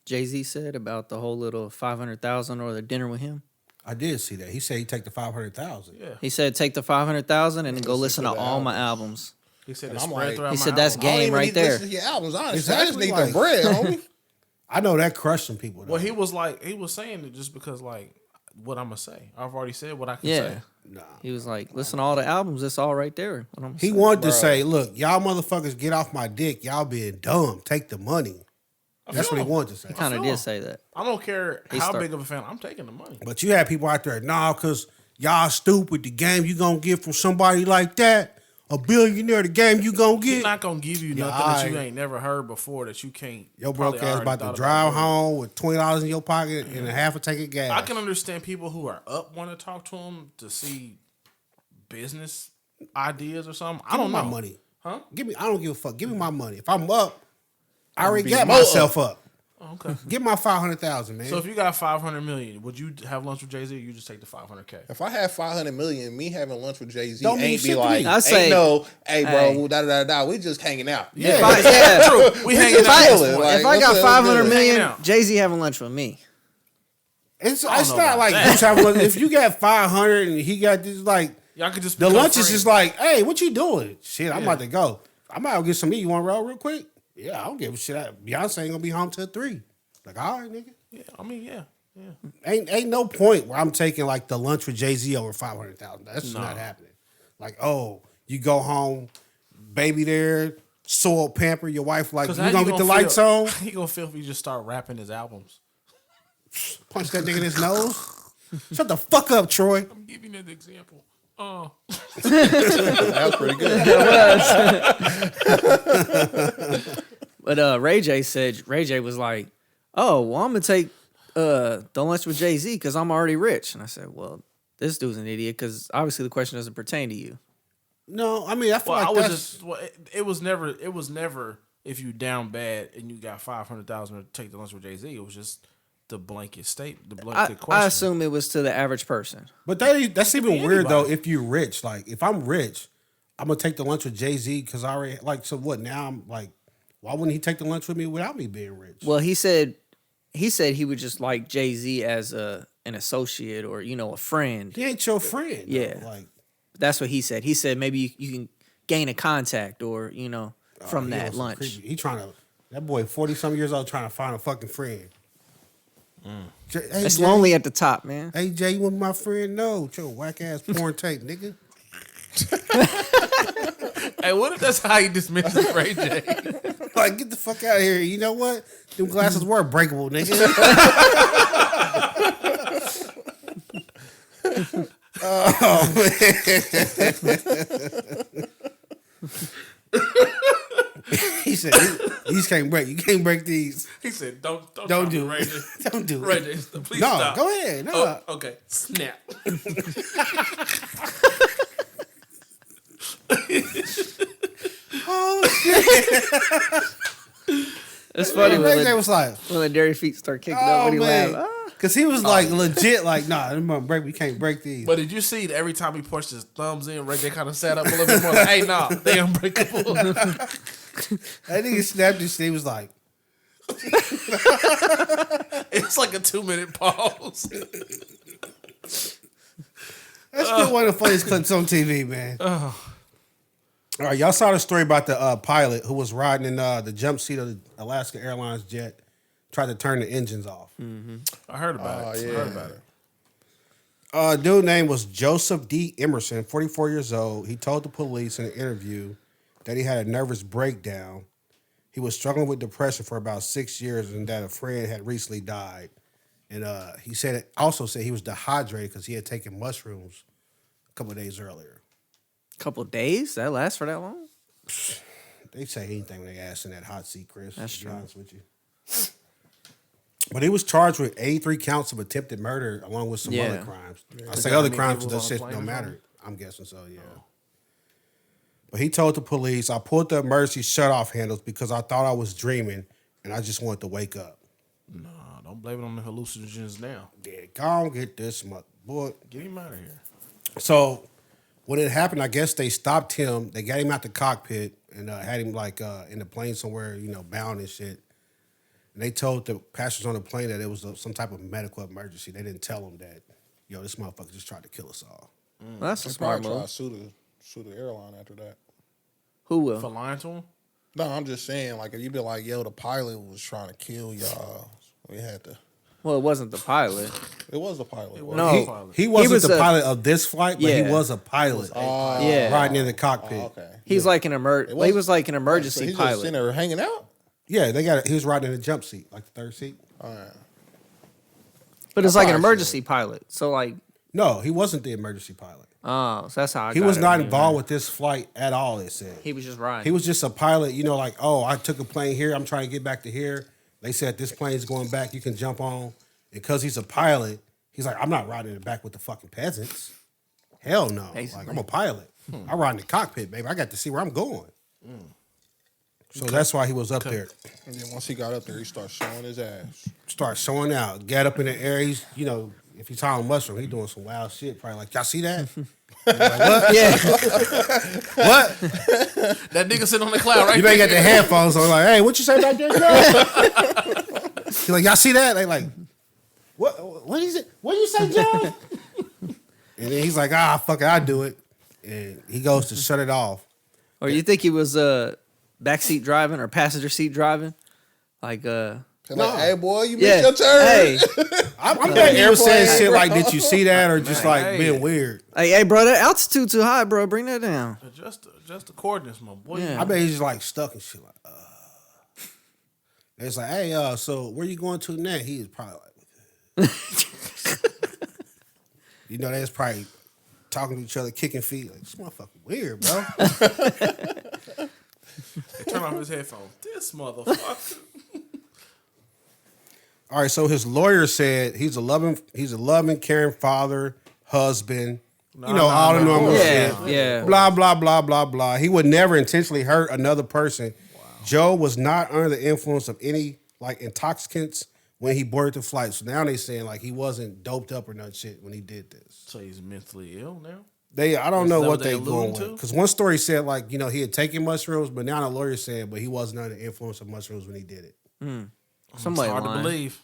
Jay-Z said about the whole little 500,000 or the dinner with him? I did see that. He said he'd take the 500,000. Yeah. He said take the 500,000 and then go listen to the all my albums. He said And it's I'm spread like- throughout He my said that's album. I don't game even right need to there. listen to your albums, honestly. I Exactly, just need like- the bread, homie. I know that crushed some people. Though. Well, he was saying it just because, like, what I'm going to say. I've already said what I can Yeah. say. Nah. He was like, listen to all the albums. It's all right there. What I'm He saying. wanted to say, look, y'all motherfuckers get off my dick. Y'all being dumb. Take the money. That's what he wanted to say. He kind of did say that. I don't care He how start- big of a fan. I'm taking the money. But you had people out there, nah, because y'all stupid. The game you going to get from somebody like that, a billionaire, the game you going to He's get. not going to give you Yeah, nothing that you aight. ain't never heard before that you can't. Your broke probably ass already about to thought drive doing. home with $20 in your pocket and a half a tank of gas. I can understand people who are up want to talk to him to see business ideas or something. I Give me don't my know. money. Huh? I don't give a fuck. Give me my money. If I'm up, I already be got more myself up. Oh, okay. Give my 500,000, man. So if you got 500 million, would you have lunch with Jay-Z or you just take the 500K? If I had 500 million, me having lunch with Jay-Z Don't mean ain't shit be to like, me. I say- ain't no, hey, Hey. bro, da-da-da-da, we just hanging out. Yeah. If I, yeah. True. We hanging just out. chilling, like, If I got what's up, 500 what's good? million, Hanging out. Jay-Z having lunch with me. It's know not about like that. who's having lunch. If you got 500 and he got this, like, Y'all could just the become lunch is friends. just like, hey, what you doing? Shit, I'm Yeah. about to go. I might go get some meat. You want to roll real quick? Yeah, I don't give a shit. Beyonce ain't gonna be home till 3. Like, all right, nigga. Yeah, I mean, yeah. Ain't no point where I'm taking like the lunch with Jay-Z over 500,000. That's just No. not happening. Like, oh, you go home, baby there, soiled pamper, your wife like, you how gonna get the lights on? How you gonna feel if you just start rapping his albums? Punch that nigga in his nose. Shut the fuck up, Troy. I'm giving you an example. That was pretty good. But Ray J was like, oh, well, I'm going to take the lunch with Jay-Z because I'm already rich. And I said, well, this dude's an idiot because obviously the question doesn't pertain to you. No, I mean, I feel Well, like I was that's... just. Well, it was never. If you down bad and you got 500,000 to take the lunch with Jay-Z, it was just the blanket statement, the blanket question. I assume it was to the average person. But that's even be weird, though, anybody. if you're rich. Like, if I'm rich, I'm going to take the lunch with Jay-Z because I already... Like, so what? Now I'm like, why wouldn't he take the lunch with me without me being rich? Well, he said he would just like Jay-Z as an associate or, a friend. He ain't your friend. though. Yeah. Like, That's what he said. He said maybe you can gain a contact or, from he that on some lunch. creepy- He trying to... That boy, 40-something years old, trying to find a fucking friend. Hey, It's Jay, lonely at the top, man. Hey, Jay, you want my friend? No. Your whack-ass porn tape, nigga. Hey, what if that's how you dismisses Ray J? Like, get the fuck out of here. You know what? Them glasses were breakable, nigga. Oh, man. He said, these can't break. You can't break these. He said, "Don't Don't try do me, it. Ray J. Don't do Ray it. J, please No, stop." go ahead. No. Oh, okay, snap. Oh, shit. It's funny Ray J when was like, the dairy feet start kicking up oh, when he man. laughs. Because he was like legit, like, nah, them mother break. We can't break these. But did you see that every time he pushed his thumbs in, Ray J kind of sat up a little bit more? Like, hey, nah, they unbreakable. That nigga snapped his shit. He was like, It's like a 2-minute pause. That's still one of the funniest clips on TV, man. All right, y'all saw the story about the pilot who was riding in the jump seat of the Alaska Airlines jet, tried to turn the engines off. I heard about it. yeah. I heard about it. Dude name was Joseph D. Emerson, 44 years old. He told the police in an interview that he had a nervous breakdown. He was struggling with depression for about 6 years and that a friend had recently died. And he also said he was dehydrated because he had taken mushrooms a couple of days earlier. Couple days? That lasts for that long? They say anything when they ask in that hot seat, Chris. That's to be true. honest with you. But he was charged with 83 counts of attempted murder along with some other crimes. I say got other any crimes people because that on the shit plane don't or matter. I'm guessing so, yeah. But he told the police, I pulled the emergency shut-off handles because I thought I was dreaming and I just wanted to wake up. Nah, don't blame it on the hallucinogens now. Yeah, go on, get this boy. Get him out of here. So when it happened, I guess they stopped him. They got him out the cockpit and had him in the plane somewhere, bound and shit. And they told the passengers on the plane that it was some type of medical emergency. They didn't tell them that, this motherfucker just tried to kill us all. Well, that's a They smart probably try move. to sue the airline after that. Who will? For lying to him? No, I'm just saying, like, if you be like, yo, the pilot was trying to kill y'all, we had to. Well, it wasn't the pilot. It was a pilot. It wasn't was. No. He wasn't was the a- pilot of this flight, but he Yeah. was a pilot Yeah. riding in the cockpit. Oh, okay. He's like an he was like an So emergency he's just pilot. sitting there hanging out? Yeah, he was riding in the jump seat, like the third seat. All right. But it's like an probably emergency pilot. So like, No, he wasn't the emergency pilot. oh, so that's how I He got was it. not involved with this flight at all, it said. He was just riding. He was just a pilot, like, oh, I took a plane here. I'm trying to get back to here. They said this plane's going back. You can jump on. And because he's a pilot, he's like, I'm not riding in the back with the fucking peasants. Hell no. Basically. Like, I'm a pilot. I ride in the cockpit, baby. I got to see where I'm going. So that's why he was up there. And then once he got up there, he started showing his ass. Start showing out. Get up in the air. He's, if he's hauling mushroom, he's doing some wild shit. Probably like, y'all see that? Like, what? yeah. What? That nigga sitting on the cloud right You there. may get the headphones on, like, hey, what you say about that, Joe? He's like, y'all see that? They like, what is it? What do you say, Joe? And then he's like, fuck it, I do it. And he goes to shut it off. Or you think he was backseat driving or passenger seat driving? Like Like, hey, boy, you yeah. missed your turn. Hey, I'm betting he was saying playing, shit bro. like, did you see that? Or just like Hey. being weird. hey, bro, that altitude too high, bro. Bring that down. Just the coordinates, my boy. Yeah. I bet he's just like stuck and shit like, And it's like, hey, so where you going to next? He is probably like, they was probably talking to each other, kicking feet. Like, this motherfucker weird, bro. Turn off his headphones. This motherfucker. All right, so his lawyer said he's a loving, caring father, husband, all the normal shit. Yeah, yeah. Blah, blah, blah, blah, blah. He would never intentionally hurt another person. Wow. Joe was not under the influence of any intoxicants when he boarded the flight. So now they saying he wasn't doped up or none shit when he did this. So he's mentally ill now? I don't Is know that what what they they going alluding with. to? Because one story said he had taken mushrooms, but now the lawyer said, but he wasn't under the influence of mushrooms when he did it. Somebody It's hard lying. to believe.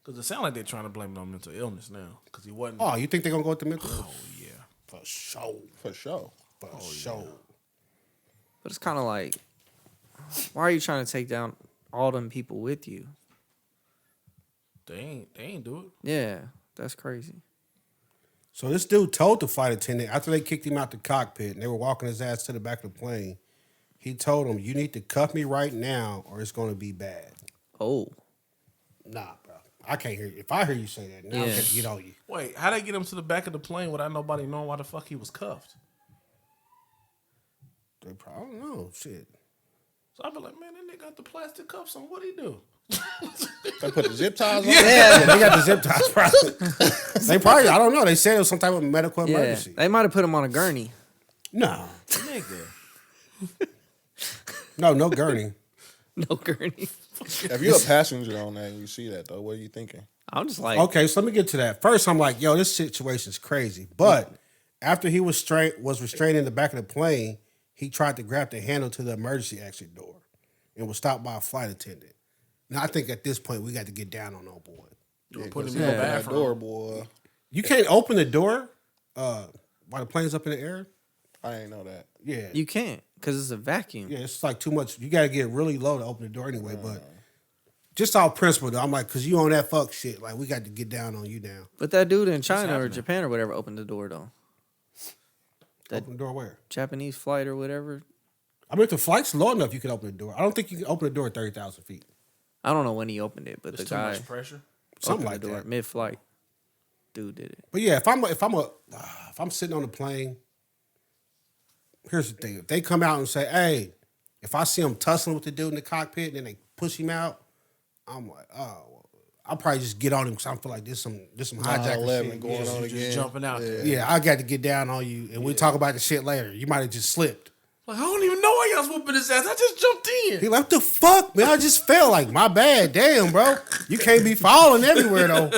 Because it sounds like they're trying to blame it on mental illness now. Because he wasn't. Oh, you think they're gonna go with the mental? Oh, yeah. For sure. For sure. For sure. But it's kind of like, why are you trying to take down all them people with you? They ain't do it. Yeah, that's crazy. So this dude told the flight attendant after they kicked him out the cockpit and they were walking his ass to the back of the plane, he told him, you need to cuff me right now or it's going to be bad. Oh, Nah, bro. I can't hear you. If I hear you say that, now I'm Yeah. going to get on you. Wait, how'd they get him to the back of the plane without nobody knowing why the fuck he was cuffed? They probably don't know. Shit. So I'd be like, man, that nigga got the plastic cuffs on. What'd he do? They put the zip ties on. Yeah, they got the zip ties probably. They probably, I don't know. They said it was some type of medical yeah. emergency. They might have put him on a gurney. No. Nigga. No gurney. No gurney. If you're a passenger on that and you see that, though, what are you thinking? I'm just like, Okay, so let me get to that. First, I'm like, yo, this situation's crazy. But after he was restrained in the back of the plane, he tried to grab the handle to the emergency exit door and was stopped by a flight attendant. Now I think at this point we got to get down on old boy. Yeah, Put him 'cause in he the opened that bathroom. door, boy. You can't open the door while the plane's up in the air. I ain't know that. Yeah, You can't because it's a vacuum. yeah, it's like too much. You got to get really low to open the door anyway. But just off principle, though, I'm like, because you on that fuck shit. Like we got to get down on you now. But that dude in China or happening? Japan or whatever opened the door though. That- Open the door where? Japanese flight or whatever. I mean, if the flight's low enough, you can open the door. I don't think you can open the door at 30,000 feet. I don't know when he opened it, but There's the too guy much pressure. Something opened like the door that. mid-flight. Dude did it. But yeah, if I'm sitting on the plane, here's the thing: if they come out and say, "Hey," if I see them tussling with the dude in the cockpit and then they push him out, I'm like, oh, well, I'll probably just get on him because I feel like there's some hijacker 9/11 shit. going on Just again. jumping out there. Yeah, I got to get down on you, and we'll talk about the shit later. You might have just slipped. Like, I don't even know why y'all was whooping his ass. I just jumped in. He like, what the fuck, man? I just fell. Like, my bad. Damn, bro. You can't be falling everywhere, though.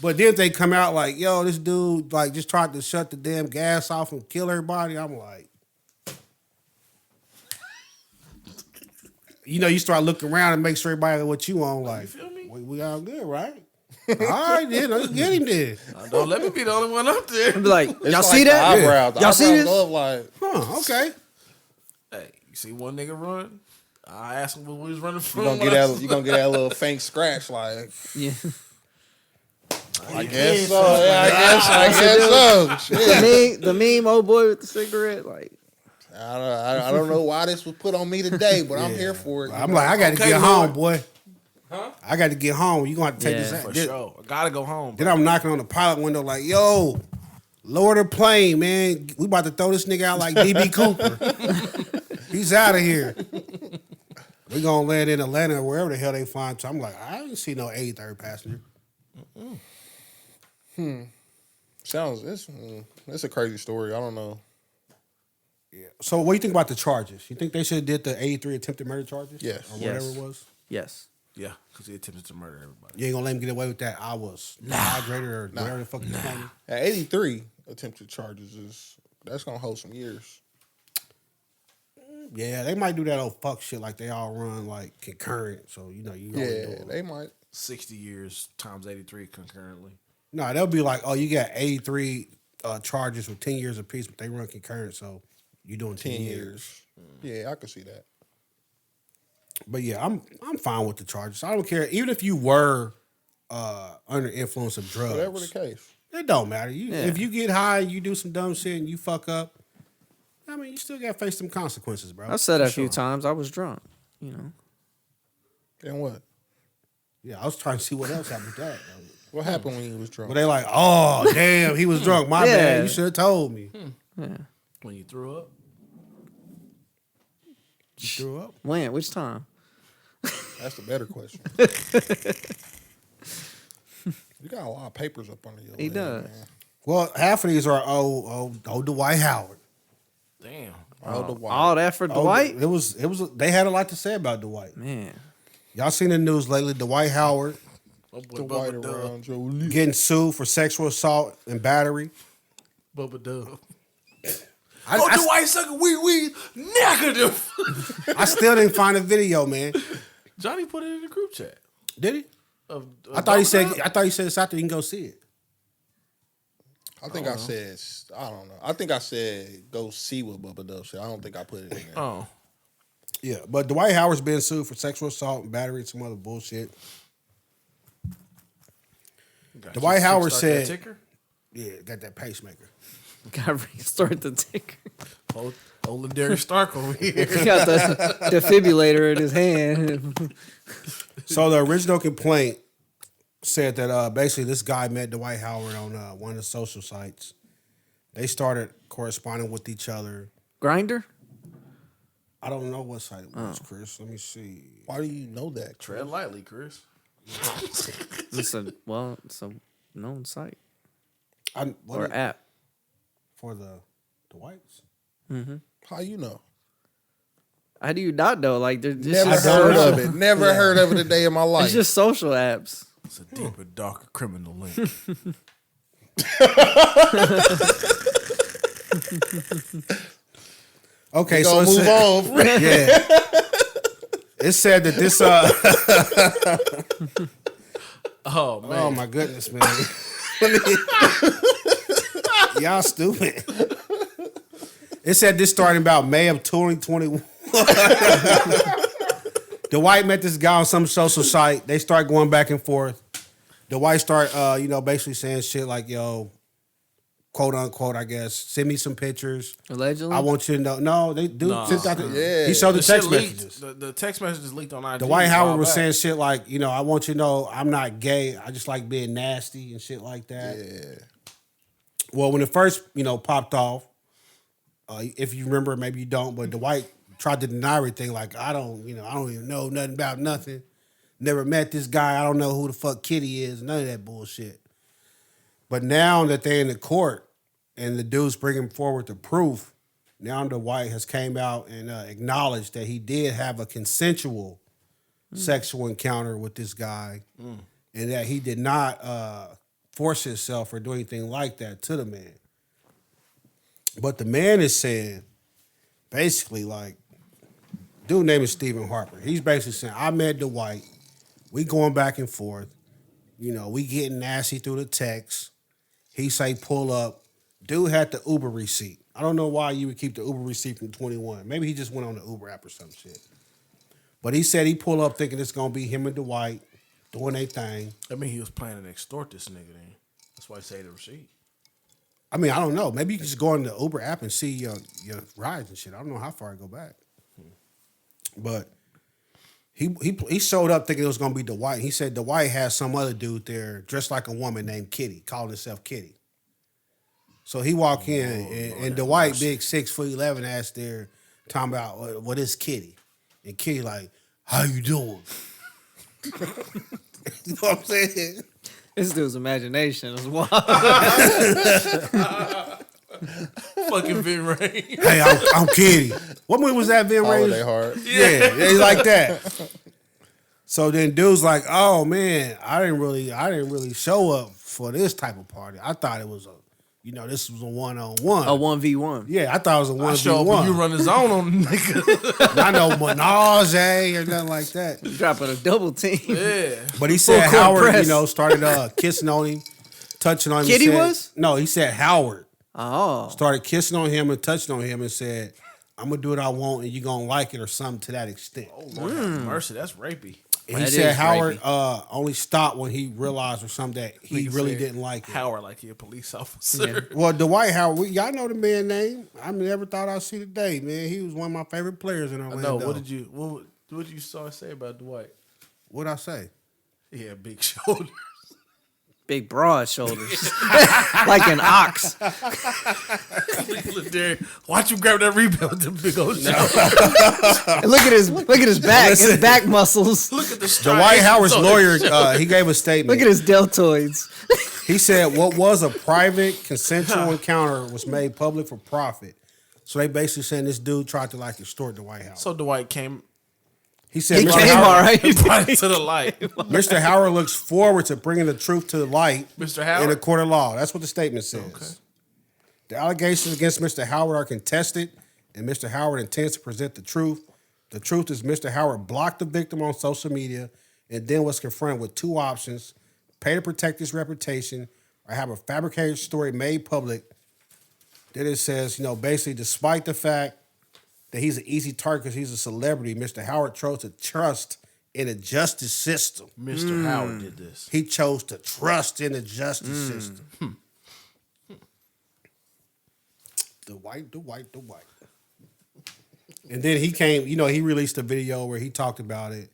But then they come out like, yo, this dude, like, just tried to shut the damn gas off and kill everybody. I'm like, you start looking around and make sure everybody know what you on. Like, feel me? we all good, right? All right, then. Let's get him there. Don't let me be the only one up there. I'd be like, It's y'all like see the that? eyebrows. The Y'all see eyebrows this? go up like, Huh, okay. Hey, you see one nigga run? I asked him what he was running you from. gonna get that. You gonna get that little faint scratch. Like, Yeah. I guess so. Yeah, I guess so. Shit. the meme old boy with the cigarette, like I don't know why this was put on me today, but I'm here for it. I'm like, I got to Okay, get Lord. home, boy. Huh? I got to get home. You going to have to take Yeah, this For Then- sure. I gotta go home. Then I'm knocking on the pilot window like, yo, lower the plane, man. We about to throw this nigga out like DB Cooper. He's out of here. We gonna land in Atlanta or wherever the hell they flying to. I'm like, I didn't see no 83rd passenger. Sounds it's a crazy story. I don't know. Yeah. So what do you think about the charges? You think they should have did the 83 attempted murder charges? Yes. Or whatever Yes. it was? yes. Yeah, because he attempted to murder everybody. You ain't gonna let him get away with that. I was hydrated or whatever the fuck you claiming. At 83 attempted charges that's gonna hold some years. Yeah, they might do that old fuck shit like they all run like concurrent. So you only do Yeah, it. they might. 60 years times 83 concurrently. No, they'll be like, oh, you got 83 charges with 10 years apiece, but they run concurrent, so you doing 10 years. Yeah, I can see that. But yeah, I'm fine with the charges. I don't care. Even if you were under influence of drugs, Whatever the case. it don't matter. Yeah. If you get high, you do some dumb shit, and you fuck up, I mean, you still got to face some consequences, bro. I've said that a For few sure. times. I was drunk, you know. And what? Yeah, I was trying to see what else happened with that. What happened when he was drunk? But they like, oh, damn, he was drunk. My Yeah. bad. You should have told me. Yeah. When you threw up? You threw up. When? Which time? That's the better question. You got a lot of papers up under your He leg, does. man. Well, half of these are old Dwight Howard. Damn. Oh, the white. All that for Dwight? It was. They had a lot to say about Dwight. Man. Y'all seen the news lately? Dwight Howard Oh, boy, the white Bubba Dub. around your lip. getting sued for sexual assault and battery. Bubba Dub. I, Oh, I- the white sucker, we negative. I still didn't find a video, man. Johnny put it in the group chat. Did he? Of I thought he Bubba said. Dub. I thought he said it's out there. You can go see it. I think I said, I don't know. I think I said go see what Bubba Dub said. I don't think I put it in there. Oh. Yeah, but Dwight Howard's being sued for sexual assault and battery and some other bullshit. Got Dwight you Howard start that said- ticker? Yeah, got that pacemaker. Gotta restart the ticker. Old Derek Stark over here. He got the defibrillator in his hand. So the original complaint said that basically this guy met Dwight Howard on one of the social sites. They started corresponding with each other. Grinder? I don't know what site it was, Chris. Let me see. Why do you know that? Tread lightly, Chris. It's a known site What or is- app. for the whites. How you know? How do you not know? Like, they're just Never just heard social- of it. Never heard of it a day in my life. It's just social apps. It's a deeper, darker criminal link. Okay, Gonna so move on. yeah. It said that this. Oh man. Oh my goodness, man. Y'all stupid. It said this starting about May of 2021. Dwight met this guy on some social site. They start going back and forth. Dwight start, basically saying shit like, yo, quote unquote, I guess, send me some pictures. Allegedly? I want you to know. No, they do. No. Sent out Yeah. He showed the shit text leaked. messages. The text messages leaked on IG. Dwight Howard was back. saying shit like, I want you to know I'm not gay. I just like being nasty and shit like that. Yeah. Well, when it first, popped off, if you remember, maybe you don't, but Dwight tried to deny everything. Like, I don't even know nothing about nothing. Never met this guy. I don't know who the fuck Kitty is. None of that bullshit. But now that they're in the court and the dude's bringing forward the proof, now Dwight has came out and acknowledged that he did have a consensual sexual encounter with this guy and that he did not force himself or do anything like that to the man. But the man is saying, basically, like, dude name is Stephen Harper. He's basically saying, I met Dwight. We going back and forth. We getting nasty through the text. He say pull up. Dude had the Uber receipt. I don't know why you would keep the Uber receipt from 21. Maybe he just went on the Uber app or some shit. But he said he pull up thinking it's going to be him and Dwight doing their thing. I mean, he was planning to extort this nigga then. That's why he say the receipt. I mean, I don't know. Maybe you can just go on the Uber app and see your rides and shit. I don't know how far I go back. But he showed up thinking it was going to be Dwight. He said Dwight has some other dude there dressed like a woman named Kitty, calling himself Kitty. So he walked in, and Dwight, big 6'11", ass there, talking about what is Kitty, and Kitty like, how you doing? You know what I'm saying? This dude's imagination is wild. Fucking Vin Ray. Hey, I'm Kitty. What movie was that, Vin Ray? Holiday Heart. Yeah, he's like that. So then dude's like, oh man, I didn't really show up for this type of party. I thought it was this was a 1-on-1. A 1v1. Yeah, I thought it was a 1v1. I show up and you run the zone on the nigga. Not no menage or nothing like that. Dropping a double team. Yeah. But he said Full court Howard, press. started kissing on him, touching on him. Kitty He said- was? No, he said Howard Oh. started kissing on him and touching on him and said, I'm going to do what I want and you're going to like it or something to that extent. Oh, Lord have mercy. That's rapey. And he That said is Howard only stopped when he realized or something that he Nigga really said didn't like it. Howard like he a police officer. Well, Dwight Howard, y'all know the man name. I never thought I'd see the day, man. He was one of my favorite players in I Orlando. know. What did you saw say about Dwight? What'd I say? He had big shoulders. Big broad shoulders. Like an ox. Look there. Watch him grab that rebound with them big old shoulders. And look at his back. His back muscles. Look at the Dwight striations Howard's on lawyer, his shoulders. he gave a statement. Look at his deltoids. He said what was a private consensual encounter was made public for profit. So they basically saying this dude tried to extort Dwight Howard. So Dwight came He said He Mr. came Howard, all right. brought it to the light. Mr. Howard looks forward to bringing the truth to the light Mr. in a Howard? court of law. That's what the statement says. Okay. The allegations against Mr. Howard are contested, and Mr. Howard intends to present the truth. The truth is Mr. Howard blocked the victim on social media and then was confronted with two options: pay to protect his reputation or have a fabricated story made public. Then it says, basically, despite the fact that he's an easy target because he's a celebrity, Mr. Howard chose to trust in the justice system. Mr. Howard did this. He chose to trust in the justice system. The white. And then he came, he released a video where he talked about it.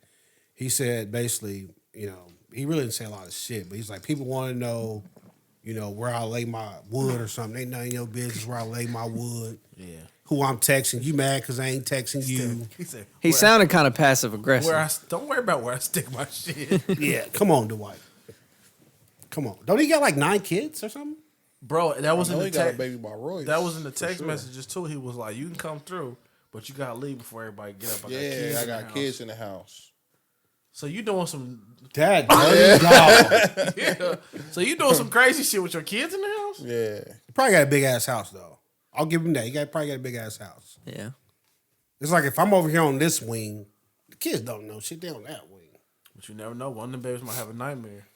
He said basically, he really didn't say a lot of shit, but he's like, people want to know, where I lay my wood or something. Ain't none of your business where I lay my wood. Yeah. Who I'm texting. You mad because I ain't texting you. He said, He sounded kind of passive aggressive. don't worry about where I stick my shit. Yeah, come on, Dwight. Come on. Don't he got like 9 kids or something? Bro, that was I in know the he got a text. baby by Royce. That was in the for text sure. messages too. He was like, "You can come through, but you gotta leave before everybody get up." Yeah, I in got the kids house." in the house. So you doing some? Dad, dog. Yeah. So you doing some crazy shit with your kids in the house? Yeah. He probably got a big ass house though. I'll give him that. Probably got a big ass house. Yeah. It's like if I'm over here on this wing, kids don't know shit. They on that wing. But you never know. One of them babies might have a nightmare.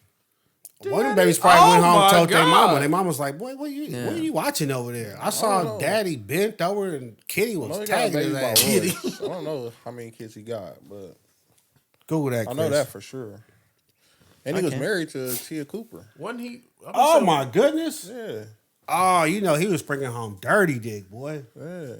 One of them babies probably went home Oh and told my their mama. God. Their mama was like, boy, what are you watching over there? I saw know. daddy bent over and Kitty I know was he got a tagging baby his by ass. Royce. I don't know how many kids he got, but Google that, I know Chris. that for sure. And he was Okay. married to Tia Cooper. Wasn't he? Oh, my goodness. Yeah, Oh, you know, he was bringing home dirty dick, boy. yeah.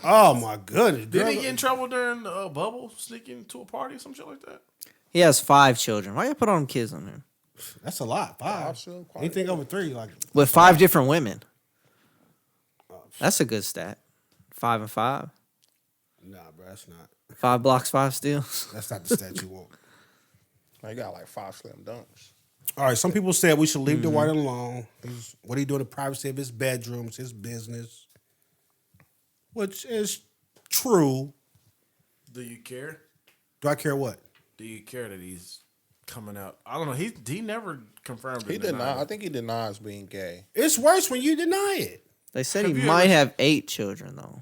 Oh, my goodness. Did he Girl, get in trouble during the bubble sneaking to a party or some shit like that? He has 5 children. Why you put all them kids on there? That's a lot. 5. Five, quite Anything over 3, like, With 5 different women. That's a good stat. 5 and 5. nah, bro, that's not. 5 blocks, 5 steals. That's not the stat you want. He got like 5 slam dunks. All right, some people said we should leave Dwight alone. What he doing in the privacy of his bedroom, it's his business. Which is true. Do you care? Do I care what? Do you care that he's coming out? I don't know. He never confirmed He it. denied. I think he denies being gay. It's worse when you deny it. They said Have he you might ever- have 8 children, though.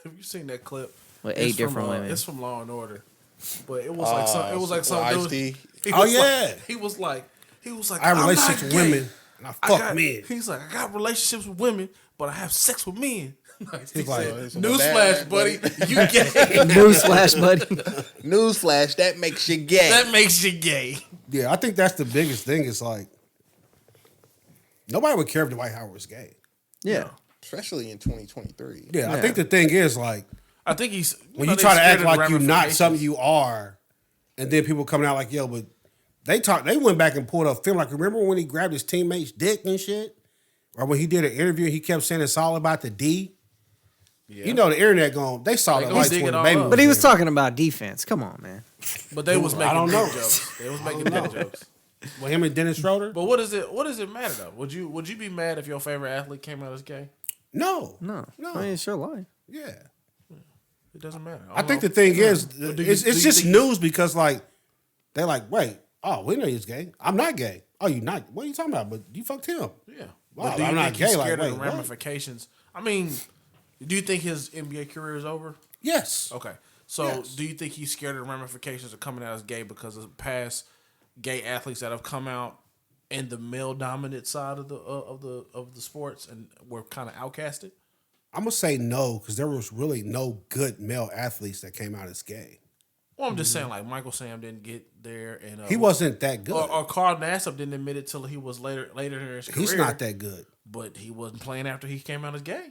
Have you seen that clip? With It's 8 different from, women. It's from Law and Order, but it was like some. It was like some dude. Ice-T. He Oh, was like- yeah. He was like. I have "I'm relationships not with gay. women and I I fuck got-" men. He's like, I got relationships with women, but I have sex with men. He like, said, "It's my newsflash, dad, buddy, buddy." you gay. Newsflash, buddy. Newsflash, that makes you gay. That makes you gay. Yeah, I think that's the biggest thing. It's like nobody would care if Dwight Howard was gay. Yeah. Especially in 2023. Yeah, I Yeah. think the thing is like I think he's when know, you they try to scared act of the like you're not ramifications. something you are, and then people coming out like, yo, but they went back and pulled up film. Like, remember when he grabbed his teammate's dick and shit? Or when he did an interview, he kept saying it's all about the D. Yeah. You know the internet they saw They the gonna lights dig when it the all baby up. But he was there. talking about defense. Come on, man. But they was I making don't dick know. jokes. They was making dick jokes. With him and Dennis Schroeder? But what does it matter though? Would you be mad if your favorite athlete came out as gay? No. No. No. I mean, it's your life. Yeah. It doesn't matter. I think the thing is, But do you- it's do you just think- news because, like, they're like, wait, oh, we know he's gay. I'm not gay. Oh, you not? What are you talking about? But you fucked him. Yeah. Wow, But do you I'm not think he's gay, like, scared wait, of the what? ramifications? I mean, do you think his NBA career is over? Yes. Okay. So Yes. do you think he's scared of the ramifications of coming out as gay because of past gay athletes that have come out in the male dominant side of the sports and were kind of outcasted? I'm gonna say no because there was really no good male athletes that came out as gay. Well, I'm just saying, like Michael Sam didn't get there, and He wasn't that good. or Carl Nassib didn't admit it till he was later in his career. He's not that good But he wasn't playing after he came out as gay.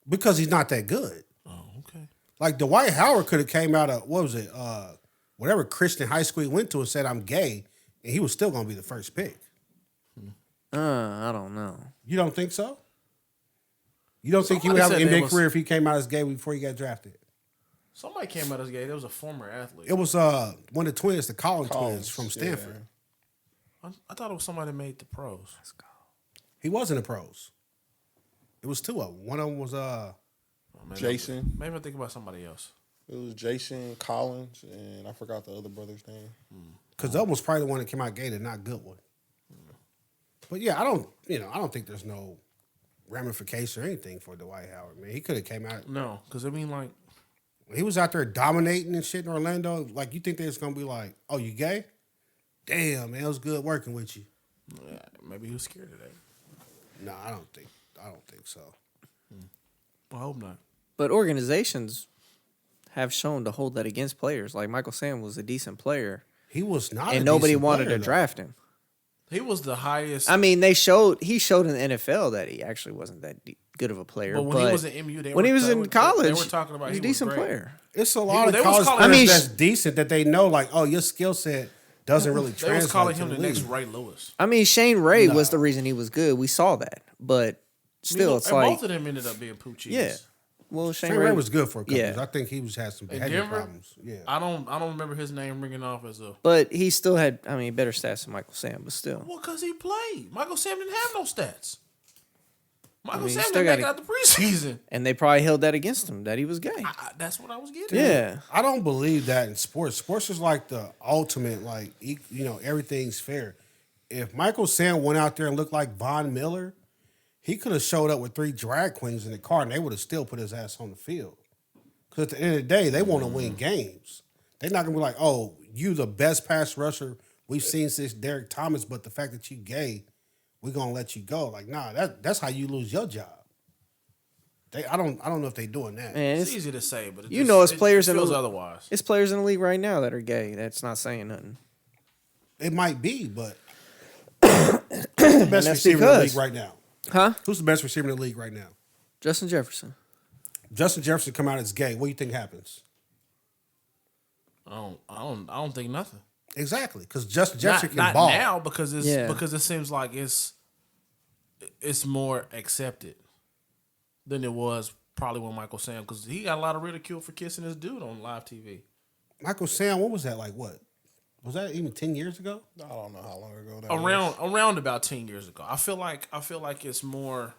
because he's not that good. Oh, okay. Like Dwight Howard could have came out of what was it? Whatever Christian high school he went to and said I'm gay, and he was still gonna be the first pick. I don't know. You don't think so? You don't think he Somebody would have an said there NBA was- career if he came out as gay before he got drafted? Somebody came out as gay. There was a former athlete. It was one of the twins, the Collins twins Collins, from yeah. Stanford. I thought it was somebody that made the pros. He was in the pros. It was 2 of them. One of them was Oh, maybe Jason. Maybe I think about somebody else. It was Jason Collins, and I forgot the other brother's name. because that was probably the one that came out gay, the not good one. But yeah, I don't think there's no ramification or anything for Dwight Howard, man. He could have came out. No, because I mean, like, He was out there dominating and shit in Orlando. Like, you think they're gonna be like, "Oh, you gay? Damn, man, it was good working with you." yeah, maybe he was scared of that. No, I don't think so. I hope not. But organizations have shown to hold that against players. Like Michael Sam was a decent player, He was not, a and nobody decent wanted player, to though. draft him. He was the highest. I mean, he showed in the NFL that he actually wasn't that good of a player. but when he was in MU, when he was in college, they were talking about he was a he was decent great. player. It's a lot they of was college calling- players I mean, that's decent that they know, like, oh, your skill set doesn't really They translate. was calling to him the the next league. Ray Lewis. I mean, Shane Ray was the reason he was good. We saw that, but still, it's and like, both of them ended up being poochies. yeah. Well, Shane, Shane Ray was good for a couple Yeah. years. I think he had some In behavior Denver? problems. Yeah. I don't remember his name ringing off as a but he still had, I mean, better stats than Michael Sam, but still. well, because he played. Michael Sam didn't have no stats. Michael mean, Sam still didn't make it gotta- out the preseason. And they probably held that against him that he was gay. That's what I was getting. Yeah. I don't believe that in sports. Sports is like the ultimate, like, everything's fair. If Michael Sam went out there and looked like Von Miller, he could have showed up with 3 drag queens in the car and they would have still put his ass on the field. Because at the end of the day, they want to win games. They're not gonna be like, "Oh, you the best pass rusher we've seen since Derek Thomas," but the fact that you gay, we're gonna let you go. Like, nah, that's how you lose your job. I don't know if they doing that. Man, It's easy to say, but it's players it in feels the otherwise. It's players in the league right now that are gay. That's not saying nothing. It might be, but who's the best that's receiver in the because- league right now? Huh? Who's the best receiver in the league right now? Justin Jefferson. Justin Jefferson come out as gay. What do you think happens? I don't think nothing. Exactly, because Justin Not, Jefferson can not ball. now because Yeah. it seems like it's more accepted than it was probably when Michael Sam, because he got a lot of ridicule for kissing his dude on live TV. Michael Sam, what was that like? What was that even 10 years ago? I don't know how long ago that was. Around about 10 years ago. I feel like it's more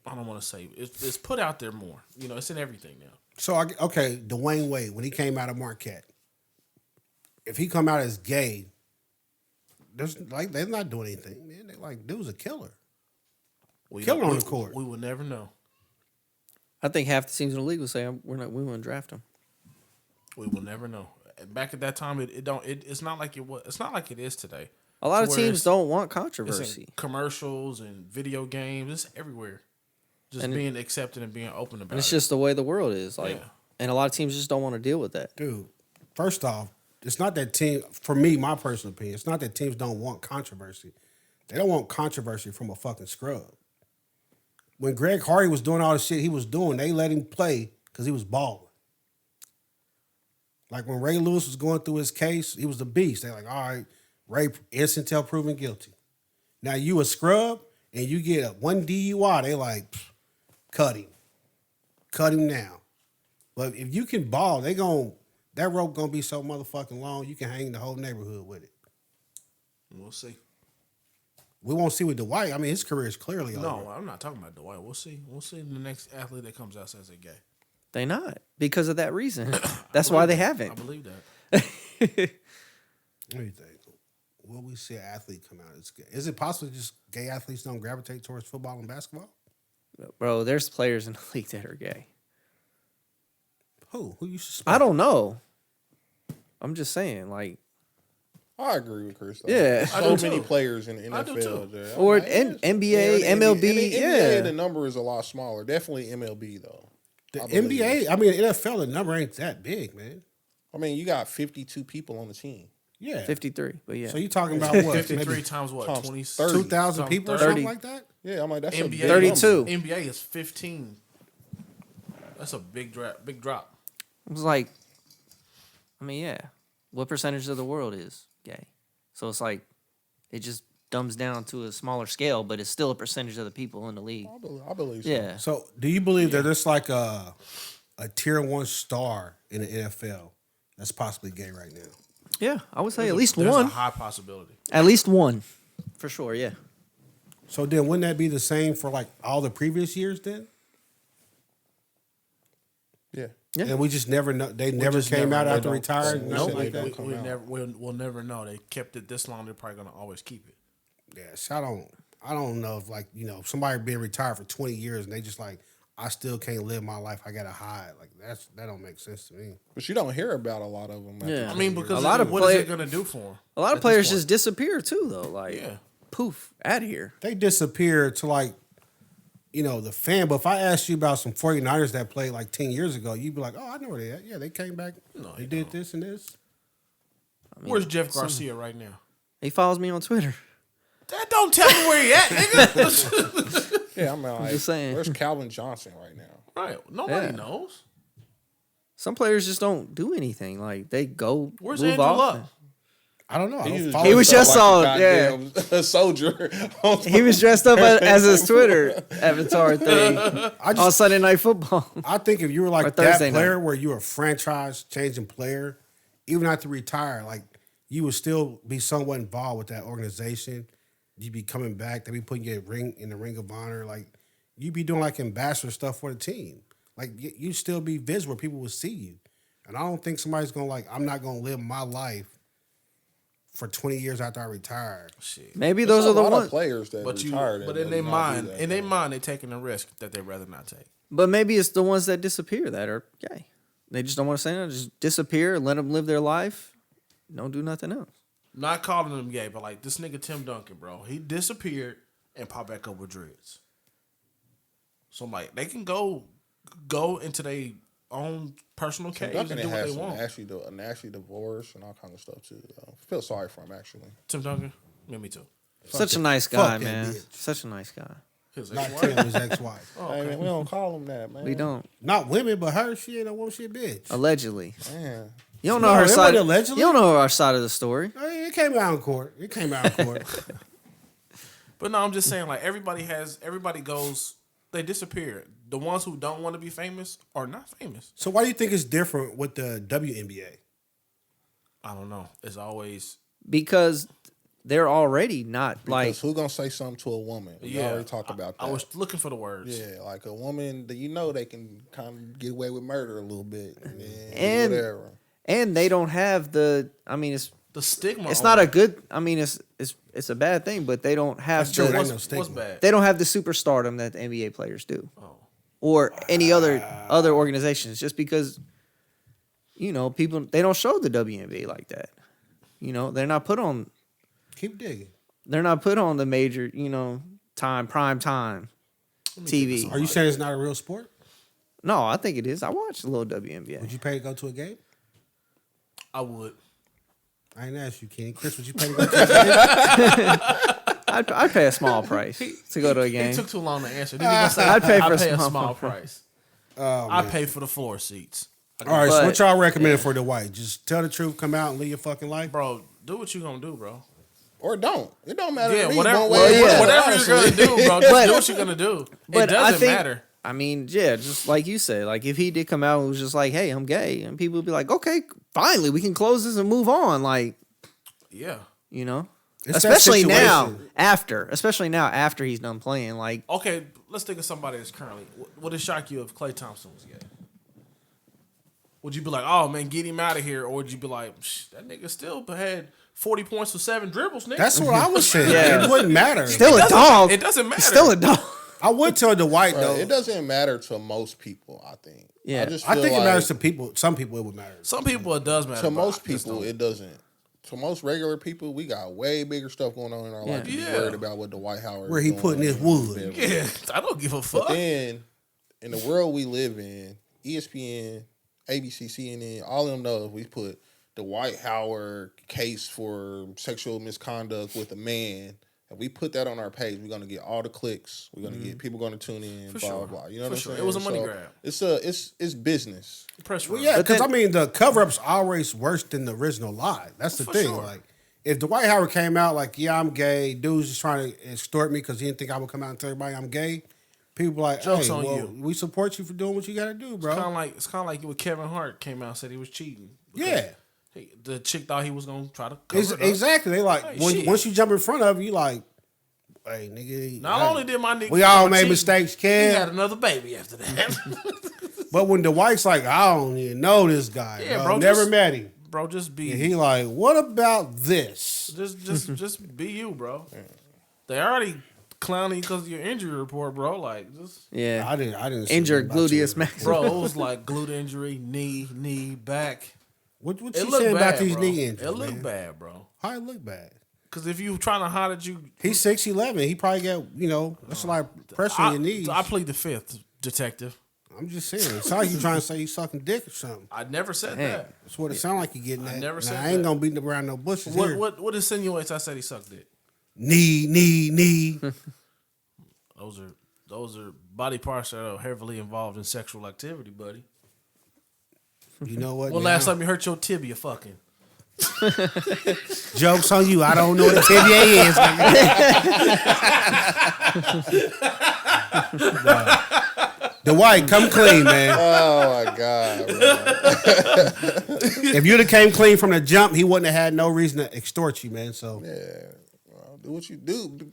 I don't want to say it's put out there more. You know, it's in everything now. So okay, Dwayne Wade when he came out of Marquette, if he come out as gay, there's like they're not doing anything, man. They like dude's a killer. Killer on the court. We will never know. I think half the teams in the league will say we won't draft him. We will never know. Back at that time, it's not like it was. It's not like it is today. A lot of Where teams it's- don't want It's controversy. in commercials and video games. It's everywhere. Just And being accepted and being open about And it's it. just the way the world is. Like, Yeah. and a lot of teams just don't want to deal with that. Dude, first off, it's not that team. For me, my personal opinion, it's not that teams don't want controversy. They don't want controversy from a fucking scrub. When Greg Hardy was doing all the shit he was doing, they let him play because he was balling. Like when Ray Lewis was going through his case, he was the beast. They're like, all right, Ray instant until proven guilty. Now you a scrub and you get a one DUI, they like, pfft, cut him now. But if you can ball, that rope gonna be so motherfucking long you can hang the whole neighborhood with it. We'll see. We won't see with Dwight. I mean, his career is clearly No, over. I'm not talking about Dwight. We'll see. We'll see the next athlete that comes out says they're gay. They not because of that reason. That's why they I haven't. believe that. What do you think? Will we see an athlete come out as gay? Is it possible just gay athletes don't gravitate towards football and basketball? Bro, there's players in the league that are gay. Who you suspect? I don't know. I'm just saying, like, I agree with Chris. Though. Yeah. There's I so do many too. players in the I do NFL. too. There. Or I'm like, NBA, in the MLB, NBA, yeah. the number is a lot smaller. Definitely MLB though. The I believe. NBA, I mean, NFL, the number ain't that big, man. I mean, you got 52 people on the team. Yeah. 53, but yeah. So you talking about what? 53 maybe times what? Times 20, 30. 2,000 people or 30. something like that? Yeah, I'm like that's a NBA big 32. number. NBA is 15. That's a big drop. Big drop. It was like, I mean, yeah. What percentage of the world is gay? So it's like, it just dumbs down to a smaller scale, but it's still a percentage of the people in the league. I believe so. Yeah. So do you believe that there's like a tier 1 star in the NFL that's possibly gay right now? Yeah, I would say at least There's one. a high possibility. At least one. For sure, yeah. So then wouldn't that be the same for like all the previous years then? Yeah. Yeah. And we just never know. They never just came never- out they after don't- retired. they and don't- shit like they that. don't come out. We'll never know. They kept it this long. They're probably gonna always keep it. Yes, I don't know if like somebody being retired for 20 years and they just like I still can't live my life. I gotta hide. Like that don't make sense to me. But you don't hear about a lot of them. after Yeah. I mean, 20 because A lot of what is play- it gonna do for them? A lot of players just disappear too, though. Like, Yeah. poof, out of here. They disappear to like the fan. But if I asked you about some 49ers that played like 10 years ago, you'd be like, oh, I know where they at. Yeah, they came back. No, they you did don't. this and this. Where's Jeff Garcia right now? He follows me on Twitter. That don't tell me where he at, nigga. Yeah, I'm like, just saying. Where's Calvin Johnson right now? Right. Nobody Yeah. knows. Some players just don't do anything. Like, they go Where's move Andrew off. Luck? I don't know. I don't He follow He was stuff just like on- a yeah. goddamn soldier. He was dressed up as his Twitter avatar thing on Sunday Night Football. I think if you were Or like that Thursday player night. where you were a franchise changing player, even after retire, like you would still be somewhat involved with that organization. You'd be coming back. They'd be putting you in the ring of honor. Like you'd be doing like ambassador stuff for the team. Like you'd still be visible. People would see you. And I don't think somebody's gonna like. I'm not gonna live my life for 20 years after I retired. Shit. Maybe There's those are the a lot of ones. players that But retired. but that in their do not do mind, that, in their though. mind, they're taking a risk that they'd rather not take. But maybe it's the ones that disappear that are gay. They just don't want to say nothing. Just disappear and let them live their life. Don't do nothing else. Not calling them gay, but like this nigga Tim Duncan, bro. He disappeared and popped back up with dreads. So I'm like, they can go into their own personal Tim caves and Duncan do what has they want. a nasty divorce and all kind of stuff too. Though. Feel sorry for him actually. Tim Duncan, yeah, me too. Such a nice guy, fuck that man. bitch. Such a nice guy. His Not ex-wife? Tim, his ex-wife. Oh, Hey, okay. man, we don't call him that, man. We don't. Not women, but her. She ain't a woman. She a bitch. Allegedly. Man. You don't know No, her it side. wasn't allegedly. You don't know our side of the story. I mean, it came out in court. But no, I'm just saying, like everybody goes, they disappear. The ones who don't want to be famous are not famous. So why do you think it's different with the WNBA? I don't know. It's always Because they're already not like. Because who gonna say something to a woman? We already talked about that. I was looking for the words. Yeah, like a woman that they can kind of get away with murder a little bit, And- whatever. And they don't have the. I mean, it's The stigma. it's on not it. a good. I mean, it's a bad thing, but they don't have. That's true. the- Ain't no What's stigma. bad? They don't have the superstardom that the NBA players do, Oh. or any other organizations. Just because, people they don't show the WNBA like that. They're not put on. Keep digging. They're not put on the major, prime time TV. Are you saying it's not a real sport? No, I think it is. I watched a little WNBA. Would you pay to go to a game? I would. I ain't asked you, Kenny. Chris, would you pay to go to a game? I'd pay a small price to go to a game. It took too long to answer. Then he gonna say, I'd pay for I'd pay a small small price. Oh, I man. pay for the floor seats. All right, so But- what y'all recommend for the white? Just tell the truth, come out and live your fucking life. Bro, do what you gonna do, bro. Or don't. It don't matter. Yeah, to me whatever, one whatever, way or the other, whatever you're honestly. gonna do, bro. Just But- do what you're gonna do. It But I doesn't think, matter. I mean, yeah, just like you said, like if he did come out and was just like, "Hey, I'm gay," and people would be like, "Okay, finally, we can close this and move on." Like, Yeah. It's that especially now situation. after he's done playing. Like, Okay, let's think of somebody that's currently. Would it shock you if Klay Thompson was gay? Would you be like, "Oh man, get him out of here," or would you be like, "That nigga still had 40 points with 7 dribbles, nigga"? That's what I was saying. Yeah. It wouldn't matter. still a doesn't- dog. it doesn't matter. Still a dog. I would tell the white, Bro, though. it doesn't matter to most people, I think. Yeah. I just I feel think it like matters to people. Some people it would matter. Some people it does matter. to but most I just people don't. it doesn't. To most regular people, we got way bigger stuff going on in our life to be Yeah. worried about what the White House Where he is putting doing. his wood. Yeah, I don't give a fuck. But then, in the world we live in, ESPN, ABC, CNN, all of them know if we put the Dwight Howard case for sexual misconduct with a man, if we put that on our page, we're gonna get all the clicks. We're gonna get people gonna tune in. For blah sure. blah blah. You know For what I'm sure. saying? It was a money So grab. It's business. Press Well, run. yeah, But because then- I mean, the cover up's always worse than the original lie. That's the For thing. sure. Like, if Dwight Howard came out like, "Yeah, I'm gay," dude's just trying to extort me because he didn't think I would come out and tell everybody I'm gay. People be like, Joke's "Hey, on well, you. we support you for doing what you got to do, bro." It's kind of like when Kevin Hart came out and said he was cheating. because Yeah. the chick thought he was gonna try to cover it up. Exactly. They like Hey, when, shit. once you jump in front of, you like, "Hey, nigga." Not hey, only did my nigga, we all made cheat, mistakes, he kid. had another baby after that. But when Dwight's like, "I don't even know this guy, Yeah, bro. bro, Never just- met him," Bro, just be and he like, "What about this?" just be you, bro. They already clowning you because of your injury report, bro. Like just Yeah, I didn't say injured nothing about you. gluteus maximus. bro, it was like glute injury, knee, back. What It you looked saying bad, about these bro. knee injuries? It looked man? bad, bro. How it look bad? Because if you trying to hide it, you He's 6'11". He probably got, that's a lot of pressure on your knees. I plead the fifth, detective. I'm just saying. It sounds like you trying to say he's sucking dick or something. I never said Hey. that. That's what it sounds like you getting at. never Now, said I ain't that. gonna beat around no bushes here. What insinuates I said he sucked it? Knee. Those are body parts that are heavily involved in sexual activity, buddy. You know what? When now? last time you hurt your tibia fucking? Joke's on you. I don't know what a tibia is. nigga. The white, come clean, man. Oh my god, bro. If you'd have came clean from the jump, he wouldn't have had no reason to extort you, man. So Yeah, bro, do what you do.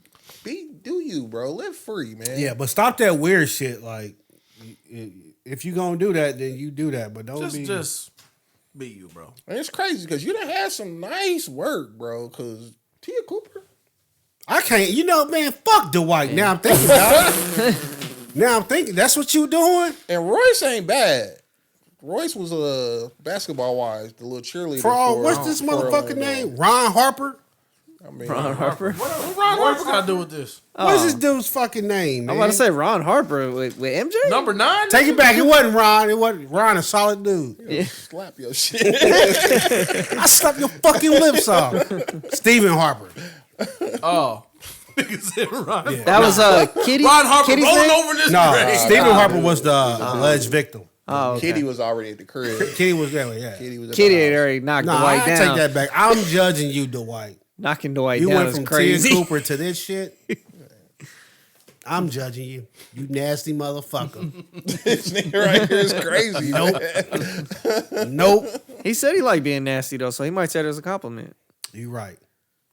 Do you, bro? Live free, man. yeah, but stop that weird shit. Like, if you gonna do that, then you do that. But don't be. Just Be you, bro. And it's crazy because you done had some nice work, bro. Because Tia Cooper. I can't. You know, man. Fuck Dwight. Now I'm thinking about it. Now I'm thinking that's what you doing. And Royce ain't bad. Royce was basketball wise, the little cheerleader. For all, what's this motherfucker name? Ron Harper. I mean, Ron Harper. What Ron Harper got to do with this? What's this dude's fucking name, man? I'm about to say Ron Harper with MJ. Number 9? Take it back. It wasn't Ron. It wasn't Ron, a solid dude. Yeah. slap your shit. I slapped your fucking lips off. Stephen Harper. Oh. Nigga said Ron. Yeah. That was Kitty. Ron Harper Kitty's rolling name? over this No, grave. Stephen Harper was the alleged victim. Oh, okay. Kitty was already at the crib. Kitty was there, yeah. Kitty was at Kitty the had house. already knocked Nah, Dwight I down. take that back. I'm judging you, Dwight. Knocking Dwight You down went is from crazy. Tia Cooper to this shit. I'm judging you. You nasty motherfucker. This nigga right here is crazy. Nope. He said he liked being nasty though, so he might take it as a compliment. You right.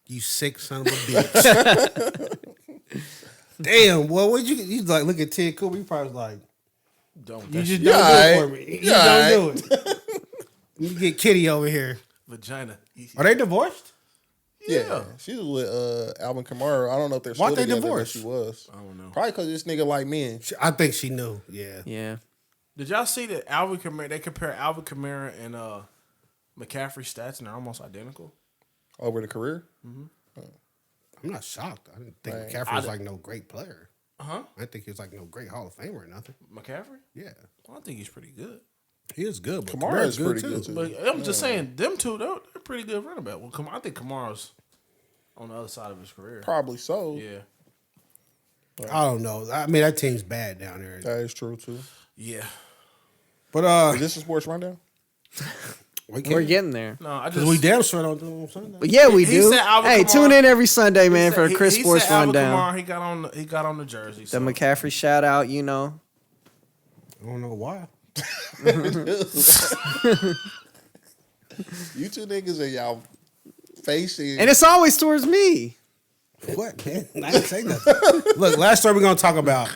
You sick son of a bitch. Damn, well, what you like? Look at Ted Cooper. You probably like, Don't you that just shit. don't do it Yeah, for me. You yeah, don't do it. You get Kitty over here. Vagina. Are they divorced? Yeah, she was with Alvin Kamara. I don't know if they're Why still they together, but divorced? she was. I don't know. Probably because this nigga like men. I think she knew. Yeah. Yeah. Did y'all see that Alvin Kamara? They compare Alvin Kamara and McCaffrey stats, and they're almost identical. Over the career? I'm not shocked. I didn't think Man, McCaffrey was like no great player. Huh? I didn't think he was like no great Hall of Famer or nothing. McCaffrey? Yeah. Well, I think he's pretty good. He is good, but Kamara Kamara's is pretty good, too. But I'm just saying, them two, they're pretty good running back. Well, I think Kamara's on the other side of his career. Probably so. Yeah. I don't know. I mean, that team's bad down there. That is true, too. Yeah. But Is this a sports rundown? We're getting there. No, I because just we damn sure don't do it on Sunday. But yeah, we He do. said Alvin Hey, Kamara- tune in every Sunday, man, he for said- the Chris he Sports said Alvin Rundown. Kamara, he got on the jersey. The So. McCaffrey shout out, you know. I don't know why. You two niggas are y'all facing. And it's always towards me. What, man? I didn't say nothing. Look, last story we're going to talk about.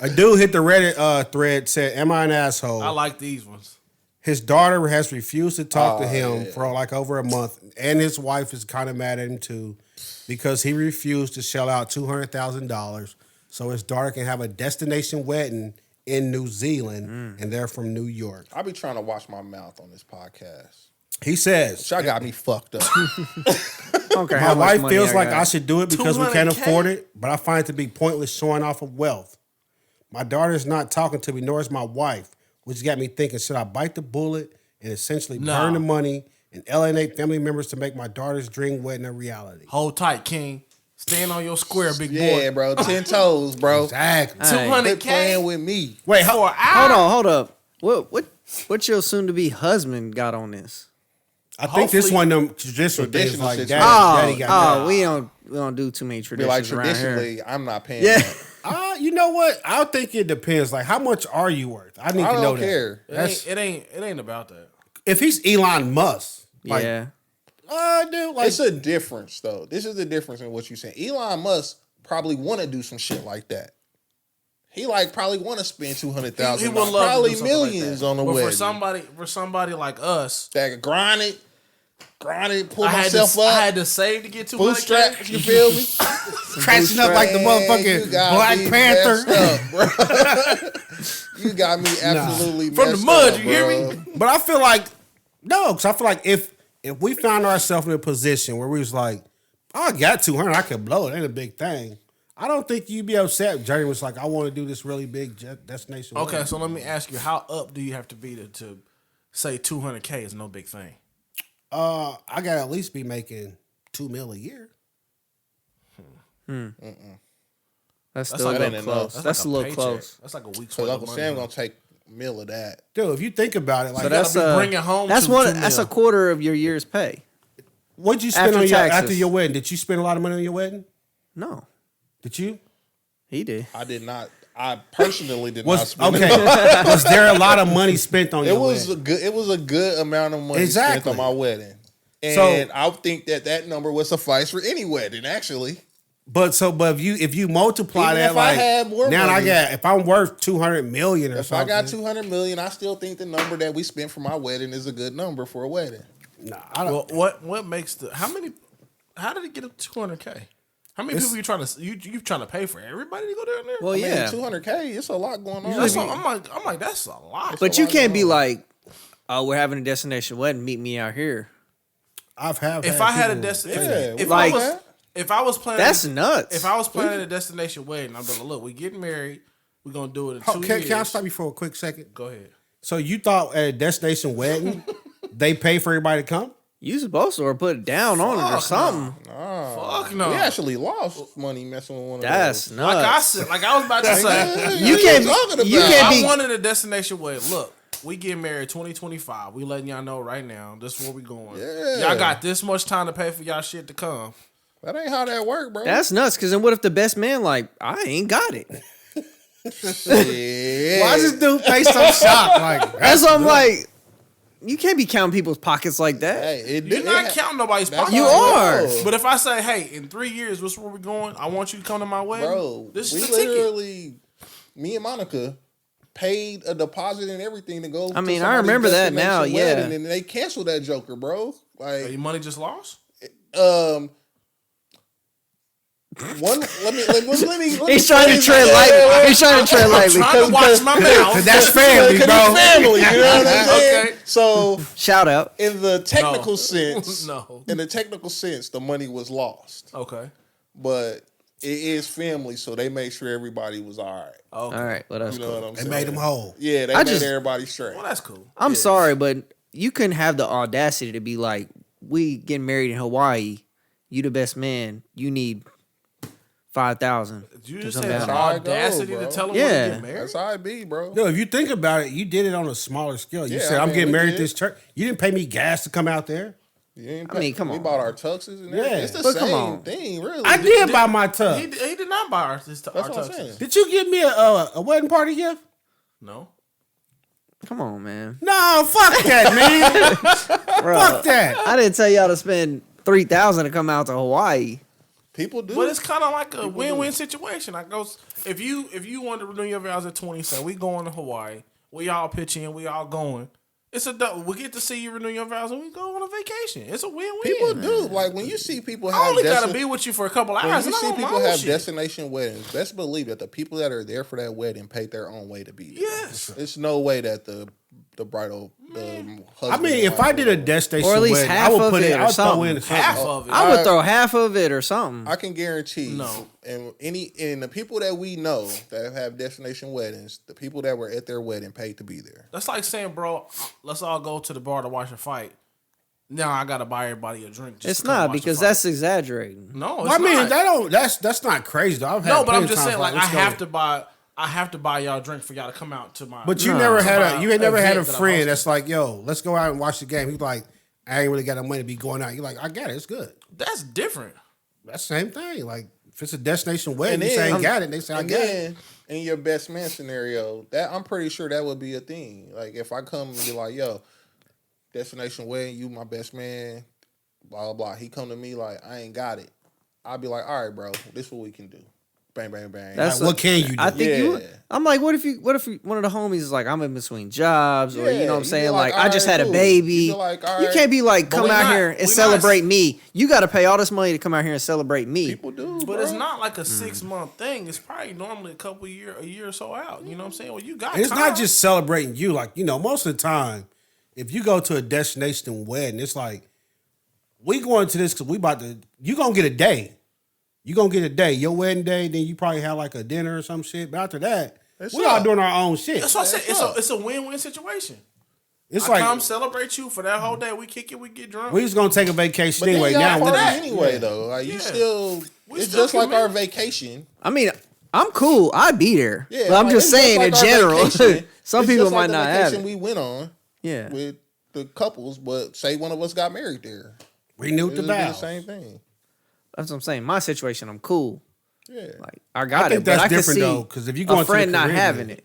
A dude hit the Reddit thread, said, "Am I an asshole?" I like these ones. His daughter has refused to talk to him for like over a month, and his wife is kind of mad at him too because he refused to shell out $200,000 so his daughter can have a destination wedding in New Zealand, and they're from New York. I be trying to watch my mouth on this podcast. He says, Y'all got me fucked up. I don't care "My how much wife money feels I like got. I should do it because we can't 200K? afford it, but I find it to be pointless showing off of wealth. My daughter's not talking to me, nor is my wife, which got me thinking, should I bite the bullet and essentially burn the money and alienate family members to make my daughter's dream wedding a reality?" Hold tight, King. Stand on your square, big Yeah, boy. bro. 10 toes, bro. Exactly. Hey. 200K Quit playing with me. Wait, for an Hold hour. on, hold up. What your soon to be husband got on this? I think this Hopefully- one of them traditional things Traditional like situation. daddy got married. We don't do too many Be traditions like, around here. traditionally, I'm not paying Yeah. that. You know what? I think it depends. Like, how much are you worth? I need I to know don't care. that. It ain't about that. If he's Elon Musk, like, Yeah. dude, like, It's a difference, though. This is the difference in what you're saying. Elon Musk probably want to do some shit like that. He probably want to spend $200,000. He would love probably to do something like millions that. on the But wedding. for somebody like us, That can grind it, pull I myself up, had to save to get to bootstrap. You feel me? crashing up like the Man, motherfucking you got Black me Panther. messed up, bro. You got me absolutely From the messed mud, up, you hear bro. me? But I feel like because I feel like if we found ourselves in a position where we was like, oh, I got 200, I could blow it, ain't a big thing. I don't think you'd be upset. if Jerry was like, I want to do this really big destination. Okay, wedding. so let me ask you, how up do you have to be to say 200K is no big thing? I gotta at least be making $2 million a year. That's still a like little a- close. that's That's a like little paycheck. close. That's like a week's So worth of Uncle money. Sam gonna take a mill of that. Dude, if you think about it, like, So that's gotta be bringing home that's to one. 2 That's a mil. quarter of your year's pay. what'd you spend after on taxes. after your wedding? Did you spend a lot of money on your wedding? No, Did you? he did. I did not. I personally did not Was spend okay? it. Was there a lot of money spent on It your was wedding? a good. It was a good amount of money Exactly. spent on my wedding, and So- I think that number would suffice for any wedding. Actually, But if you multiply Even that, if I like had more now I money, got, if I'm worth 200 million or if something, I got 200 million, I still think the number that we spent for my wedding is a good number for a wedding. nah, I don't. Well, what makes how did it get up to 200K? How many people you trying to pay for everybody to go down there? Well, I mean, yeah. 200K, it's a lot going on. That's what, I'm like that's a lot. But you can't be like, oh, we're having a destination wedding. Meet me out here. If I had a destination, if I was planning, that's nuts. If I was planning a destination wedding, I'm gonna look. We getting married. We're gonna do it in 2 years. Can I stop you for a quick second? Go ahead. So you thought at a destination wedding they pay for everybody to come? You supposed to or put it down on it or something. Fuck no. We actually lost money messing with one of That's those. nuts. Like I was about to say, You can't I be. wanted a destination wedding. Look, we get married 2025. We letting y'all know right now. This is where we going. Yeah. Y'all got this much time to pay for y'all shit to come. That ain't how that work, bro. That's nuts. Because then what if the best man like I ain't got it? Yeah. Why does this dude pay so shocked? Like That's what I'm like. You can't be counting people's pockets like that. Hey, You're not counting nobody's pockets. You are. But if I say, hey, in 3 years, this is where we're going. I want you to come to my wedding. Bro, This we is the ticket. literally, me and Monica paid a deposit and everything to go. I mean, to I remember that somebody's now, destination yeah. wedding, and they canceled that joker, bro. Your Like, money just lost? let me He's trying to tread lightly. He's trying to tread lightly. Trying to watch my mouth. that's family, bro. family, you know what I'm saying? Okay. So, Shout out. in the technical No. sense, No. in the technical sense, the money was lost, Okay. but it is family, so they made sure everybody was all right. Okay. All right. Well, that's You know cool. what I'm They saying? made them whole. Yeah, they I made just- everybody straight. Well, that's cool. I'm sorry, but you couldn't have the audacity to be like, we getting married in Hawaii. You the best man. You need 5,000. Did you to just come say down. the how it go, audacity bro. to tell them Yeah. when to get married? That's how it be, bro. No, if you think about it, you did it on a smaller scale. You Yeah, said, I I'm mean, getting we married did. at this church. You didn't pay me gas to come out there. You ain't I mean, come we on. bought our tuxes and Yeah. everything. It's the But come same on. thing, really. I did buy my tub. He did not buy our That's what I'm tuxes. saying. Did you give me a wedding party gift? No. Come on, man. No, fuck that, man. Bro, Fuck that. I didn't tell y'all to spend 3,000 to come out to Hawaii. People do. But it's kind of like a win-win situation. I goes if you want to renew your vows at 27, we going to Hawaii. We all pitch in. We all going. It's we get to see you renew your vows and we go on a vacation. It's a win-win. People do. Like, when you see people have I only gotta be with you for a couple when hours. you and I see want my people own have shit. destination weddings, best believe that the people that are there for that wedding paid their own way to be there. Yes. It's no way that the bridal husband. I mean, if I did a destination Or at least wedding, half I would of put it it. or I would throw something. in something. Half of it. I would throw half of it or something. I can guarantee No. and the people that we know that have destination weddings, the people that were at their wedding paid to be there. That's like saying, bro, let's all go to the bar to watch a fight. Now I gotta buy everybody a drink. Just It's to come not watch a because fight. that's exaggerating. no. It's I mean, not. that's not crazy though. I've had No, but I'm plenty just times saying, like, I let's go. have to buy y'all a drink for y'all to come out to my. But you No. never had My you ain't never had a event that I friend hosted. that's like, yo, let's go out and watch the game. He's like, I ain't really got no money to be going out. You're like, I got it, it's good. That's different. That's the same thing. Like, if it's a destination wedding, And you say then- ain't got it, and they say I And got it. then in your best man scenario, that I'm pretty sure that would be a thing. Like, if I come and be like, yo, destination wedding, you my best man, blah blah blah. He come to me like, I ain't got it. I'll be like, all right, bro, this is what we can do. Bang bang bang. That's Like, what can you do? I think you. Yeah. I'm like, what if one of the homies is like, I'm in between jobs, or you know what I'm you saying, be like, I just all had right, a cool. baby. You be like, all You right. can't be like, But come we out not- here we and not- celebrate me. You got to pay all this money to come out here and celebrate me. People do, But bro. it's not like a 6-month thing. It's probably normally a year or so out. You know what I'm saying? Well, you got. And it's time. not just celebrating you. Like, you know, most of the time, if you go to a destination wedding, it's like, we going to this because you going to get a day. You going to get a day. Your wedding day, then you probably have like a dinner or some shit. But after that, It's we all up. doing our own shit. That's what I said. That's It's a win-win situation. It's I like, come celebrate you for that whole day. We kick it. We get drunk. we just going to take a vacation But anyway. then y'all Now, party that- anyway, though. Like, you Yeah. still, We it's still just like commit. our vacation. I mean, I'm cool. I'd be there. Yeah, but I'm like, just it's saying like in our general. vacation. Some It's people just might like the not have vacation it. we went on Yeah. with the couples, but say one of us got married there. renewed It the would be the vows. same thing. That's what I'm saying. My situation, I'm cool. Yeah. Like I got I think it, that's but I can different see though, because if you go a into friend the not Caribbean, having it.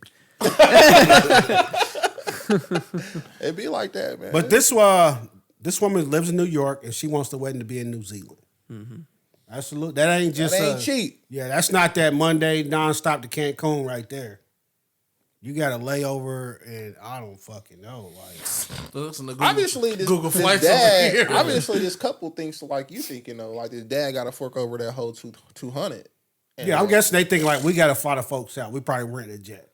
It'd be like that, man. But this woman lives in New York and she wants the wedding to be in New Zealand. Absolutely. That ain't just That ain't cheap. Yeah, that's not that Monday nonstop to Cancun right there. You got a layover, and I don't fucking know. Like, Listen to Google, Obviously, this flights dad. over here. Obviously, this couple thinks like you think. Like this dad got to fork over that whole 200. yeah, I'm guessing they think like we got to fly the folks out. We probably rent a jet.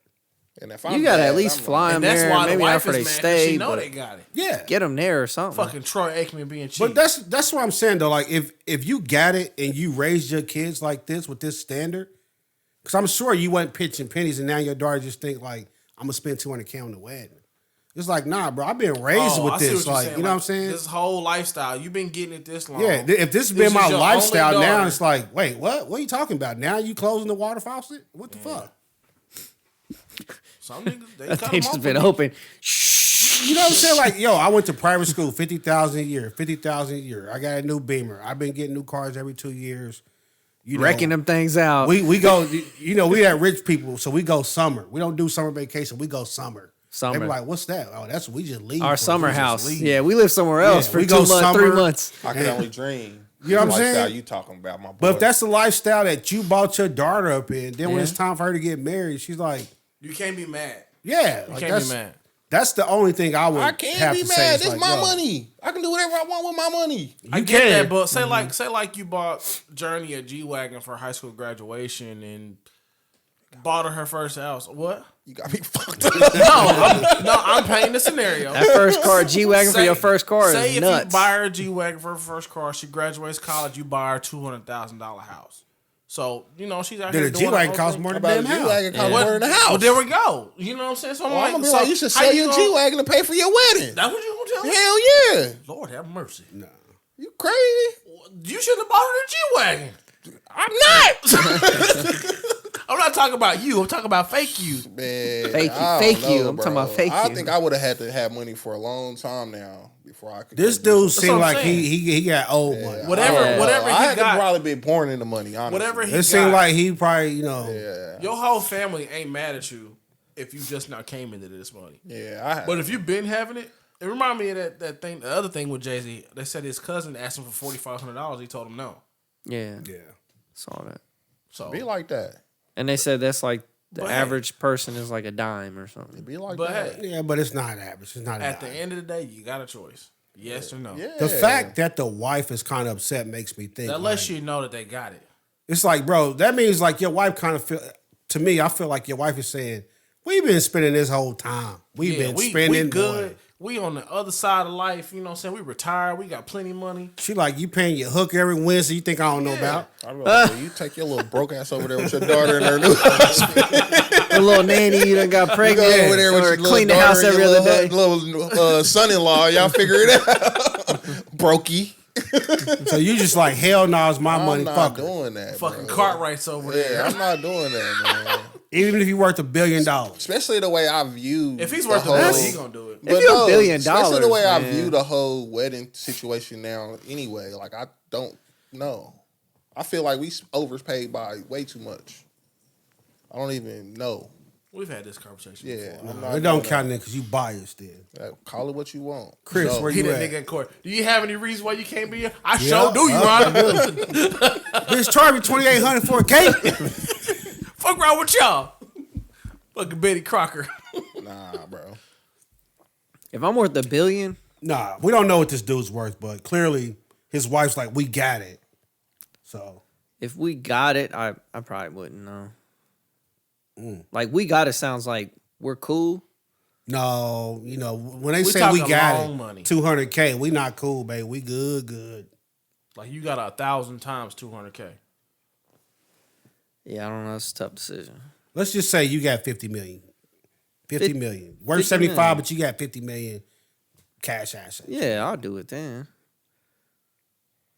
And if You got to at least I'm fly them And that's there. why the Maybe wife after is they mad 'cause stay, she know but they got it. Yeah, get them there or something. Fucking Troy Aikman being cheap. but that's what I'm saying though. Like if you got it and you raised your kids like this with this standard, because I'm sure you wasn't pitching pennies and now your daughter just think like I'm gonna spend $200K on the wedding. It's like nah, bro. I've been raised with I see this. what you're Like saying. you know what I'm saying? This whole lifestyle, you've been getting it this long. Yeah, if this has This been my is your lifestyle only now, daughter. it's like, wait, what? What are you talking about? Now you closing the water faucet? What the fuck? Some niggas, they That cut thing's them just off been with open. You know what I'm saying? Like, yo, I went to private school, 50,000 a year, 50,000 a year. I got a new Beamer. I've been getting new cars every 2 years. You know, Wrecking them things out. We go. You know, we had rich people, so we go summer. We don't do summer vacation. We go summer. Summer. They be like, what's that? Oh, that's we just leave. Our for it. summer We just house. leave. Yeah, we live somewhere else Yeah, for we 2 go months, summer. 3 months. I can only dream. You know what I'm Lifestyle saying? you talking about, my boy. But if that's the lifestyle that you bought your daughter up in, then when Yeah. it's time for her to get married, she's like, You can't be mad. yeah, You like can't that's, be mad. That's the only thing I would. I can't have be to say. mad. It's This like, my yo, money. I can do whatever I want with my money. I You get can. that, but say like you bought Journey a G-Wagon for high school graduation and bought her first house. What? You got me fucked up. I'm painting the scenario. That first car, G-Wagon for Say- your first car Say is if nuts. you buy her a G-Wagon for her first car, she graduates college, you buy her $200,000 house. So, you know, she's out Then here a doing G-Wagon the whole costs thing. more than About damn a house. G-Wagon cost What- more than a house. Well, there we go. You know what I'm saying? So I'm Well, like, I'm gonna be so like, you should how sell your gonna- G-Wagon to pay for your wedding. That's what you gonna tell me? Hell yeah. Lord have mercy. You crazy? You should have bought her a G-Wagon. I'm not. I'm not talking about you. I'm talking about fake you. Man, Fake you- I don't fake you. know, I'm talking about bro. fake I you. think I would have had to have money for a long time now before I could. This go do dude it. what seemed I'm like saying. he got old money. Whatever, Yeah. whatever I he had to got, probably been born into money. Honestly, whatever he It seemed got, like he probably, you know, your whole family ain't mad at you if you just now came into this money. Yeah, I had. But if you've been having it, it reminded me of that thing. The other thing with Jay-Z, they said his cousin asked him for $4,500. He told him no. Yeah, yeah. saw that. So, be like that. And they said that's like the But hey. average person is like a dime or something. Be like but that. hey, Yeah, but it's not average. It's not at the average. end of the day, you got a choice. Yes or no. Yeah. The fact that the wife is kind of upset makes me think. That lets like, you know that they got it. it's like, bro, that means like your wife kind of feel. To me, I feel like your wife is saying, "We've been spending this whole time. We've been spending we good. boy." We on the other side of life. You know what I'm saying? We retired. We got plenty of money. She like, you paying your hook every Wednesday. You think I don't know about? I be like, you take your little broke ass over there with your daughter and her new The little nanny you done got go pregnant over there with or your little clean the daughter house and every your other day. little son-in-law. Y'all figure it out. Brokey. So you just like, hell no, it's my money. I'm not Fuck her. doing that. Fucking bro. Cartwrights over Yeah, there. I'm not doing that, man. Even if you worth $1 billion. Especially the way I view. If he's the worth a whole- million, he gonna do it. But you're $1 billion, especially the way I man. view the whole wedding situation now. Anyway, like I don't know. I feel like we overpaid by way too much. I don't even know. We've had this conversation Yeah, before. I'm not It don't doing count then because you biased then. that. Call it what you want. Chris, No. where He you that at? nigga in court. Do you have any reason why you can't be here? I Yeah. sure do, Your Honor. Bitch, charge me $2,800 for a cake. Fuck around with y'all. Fucking Betty Crocker. Nah, bro. If I'm worth $1 billion, Nah, we don't know what this dude's worth, but clearly his wife's like, we got it. So if we got it, I probably wouldn't know. Like we got it sounds like we're cool. no, you know, when they We say we talking got long it, money. $200K, we not cool, babe. We good. Like you got 1,000 times $200K. Yeah, I don't know. It's a tough decision. Let's just say you got 50 million. 50 million. Worth 50 75, million. but you got 50 million cash assets. Yeah, I'll do it then.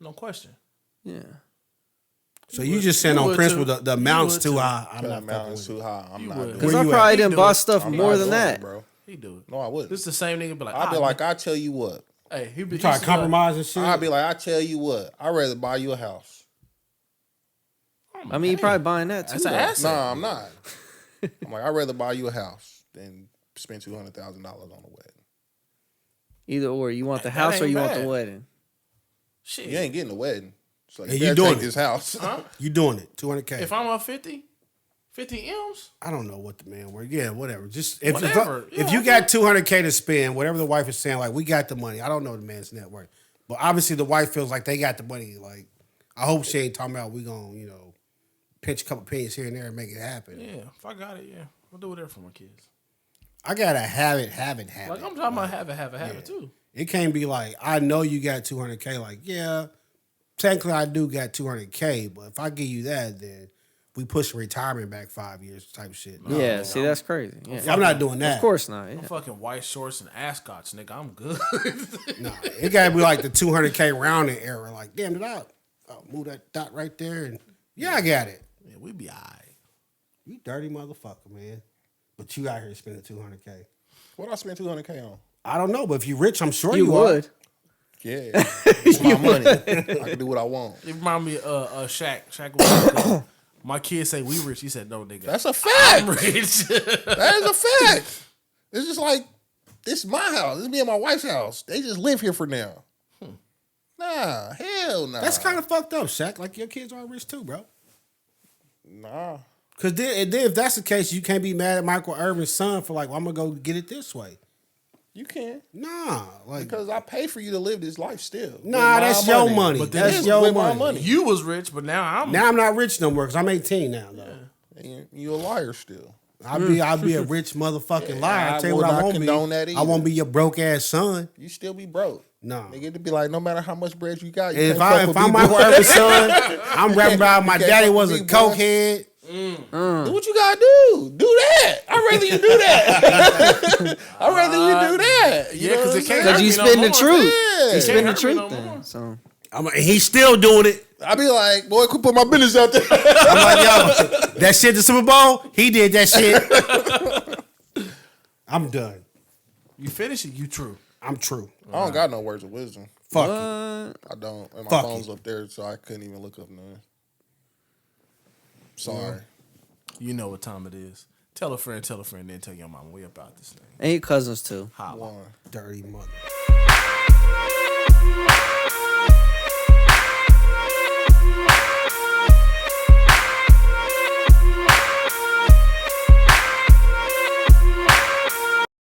No question. Yeah. So you just saying You on would principle too. the You amount's would too too. high. I'm That not amount fucking is with too it. high. I'm You not would. doing Because it. I you probably at? didn't He buy do it. stuff I'm more not than doing it, that. bro. He do it. No, I wouldn't. This is the same nigga be like, I'd be like, I tell you what. hey, he be You try to compromise and shit? I'd be like, I tell you what. I'd rather buy you a house. I mean, you're probably buying that too. That's an though. asset. Nah, I'm not. I'm like, I'd rather buy you a house than spend $200,000 on a wedding. Either or, you want the That house or ain't you want the bad. wedding. Shit. You ain't getting a wedding. So And you you better doing take it. this house. You doing it? 200K. If I'm up 50 M's, I don't know what the man worth. Yeah, whatever. Just if Whatever. if Yeah, you got 200K to spend, whatever the wife is saying, like we got the money. I don't know the man's net worth, but obviously the wife feels like they got the money. Like I hope she ain't talking about we gonna pinch a couple pennies here and there and make it happen. yeah. If I got it, yeah, I'll do whatever for my kids. I gotta have it. Like I'm talking about have it too. It can't be like I know you got 200K. Like yeah, technically I do got 200K, but if I give you that, then we push retirement back 5 years type shit. No, Yeah, see, that's crazy. Yeah. I'm not doing that. Of course not. I'm Yeah. fucking white shorts and ascots, nigga. I'm good. No, it gotta be like the 200K rounding era. Like, damn, did I move that dot right there? And yeah, I got it. Yeah, we be alright. You dirty motherfucker, man. But you out here spending 200K. What I spend 200K on? I don't know, but if you rich, I'm sure You you would. Yeah, it's my money. I can do what I want. It remind me of Shaq. Shaq was like, my kids say we rich. He said, no, nigga. That's a fact. I'm rich. That is a fact. It's just like this is my house. This is me and my wife's house. They just live here for now. Nah, hell nah. That's kind of fucked up, Shaq. Like your kids are rich too, bro. nah. Cause then if that's the case, you can't be mad at Michael Irvin's son for like, well, I'm gonna go get it this way. You can Nah, like because I pay for you to live this life still. nah, that's your money. But That's is your with my money. money. You was rich, but now I'm Now I'm not rich no more because I'm 18 now. Though. And you a liar still. I'll be a rich motherfucking liar. I I tell you will what I not won't condone be. that I won't either. be your broke ass son. You still be broke. No. Nigga, it'd be like no matter how much bread you got. You If can't fuck I'm with me, Michael boy. Irvin's son, I'm rapping about my can't daddy fuck was with a me, boy. cokehead. Do what you gotta do. Do that. I'd rather you do that. I'd rather you do that. You Yeah, know 'cause what it I'm can't saying? Because you hurt me no spin the more. truth. Yeah. You spin the Can't hurt me truth no then. more. So And he's still doing it. I be like, boy, quit put my business out there. I'm like, yo, that shit, the Super Bowl, he did that shit. I'm done. You finish it, you true. I'm true. I don't got no words of wisdom. Fuck it. I don't. And my Fuck phone's it. up there, so I couldn't even look up none. Sorry. You know what time it is. Tell a friend, then tell your mama. We about this thing. and your cousins too. Holla. One. Dirty mother.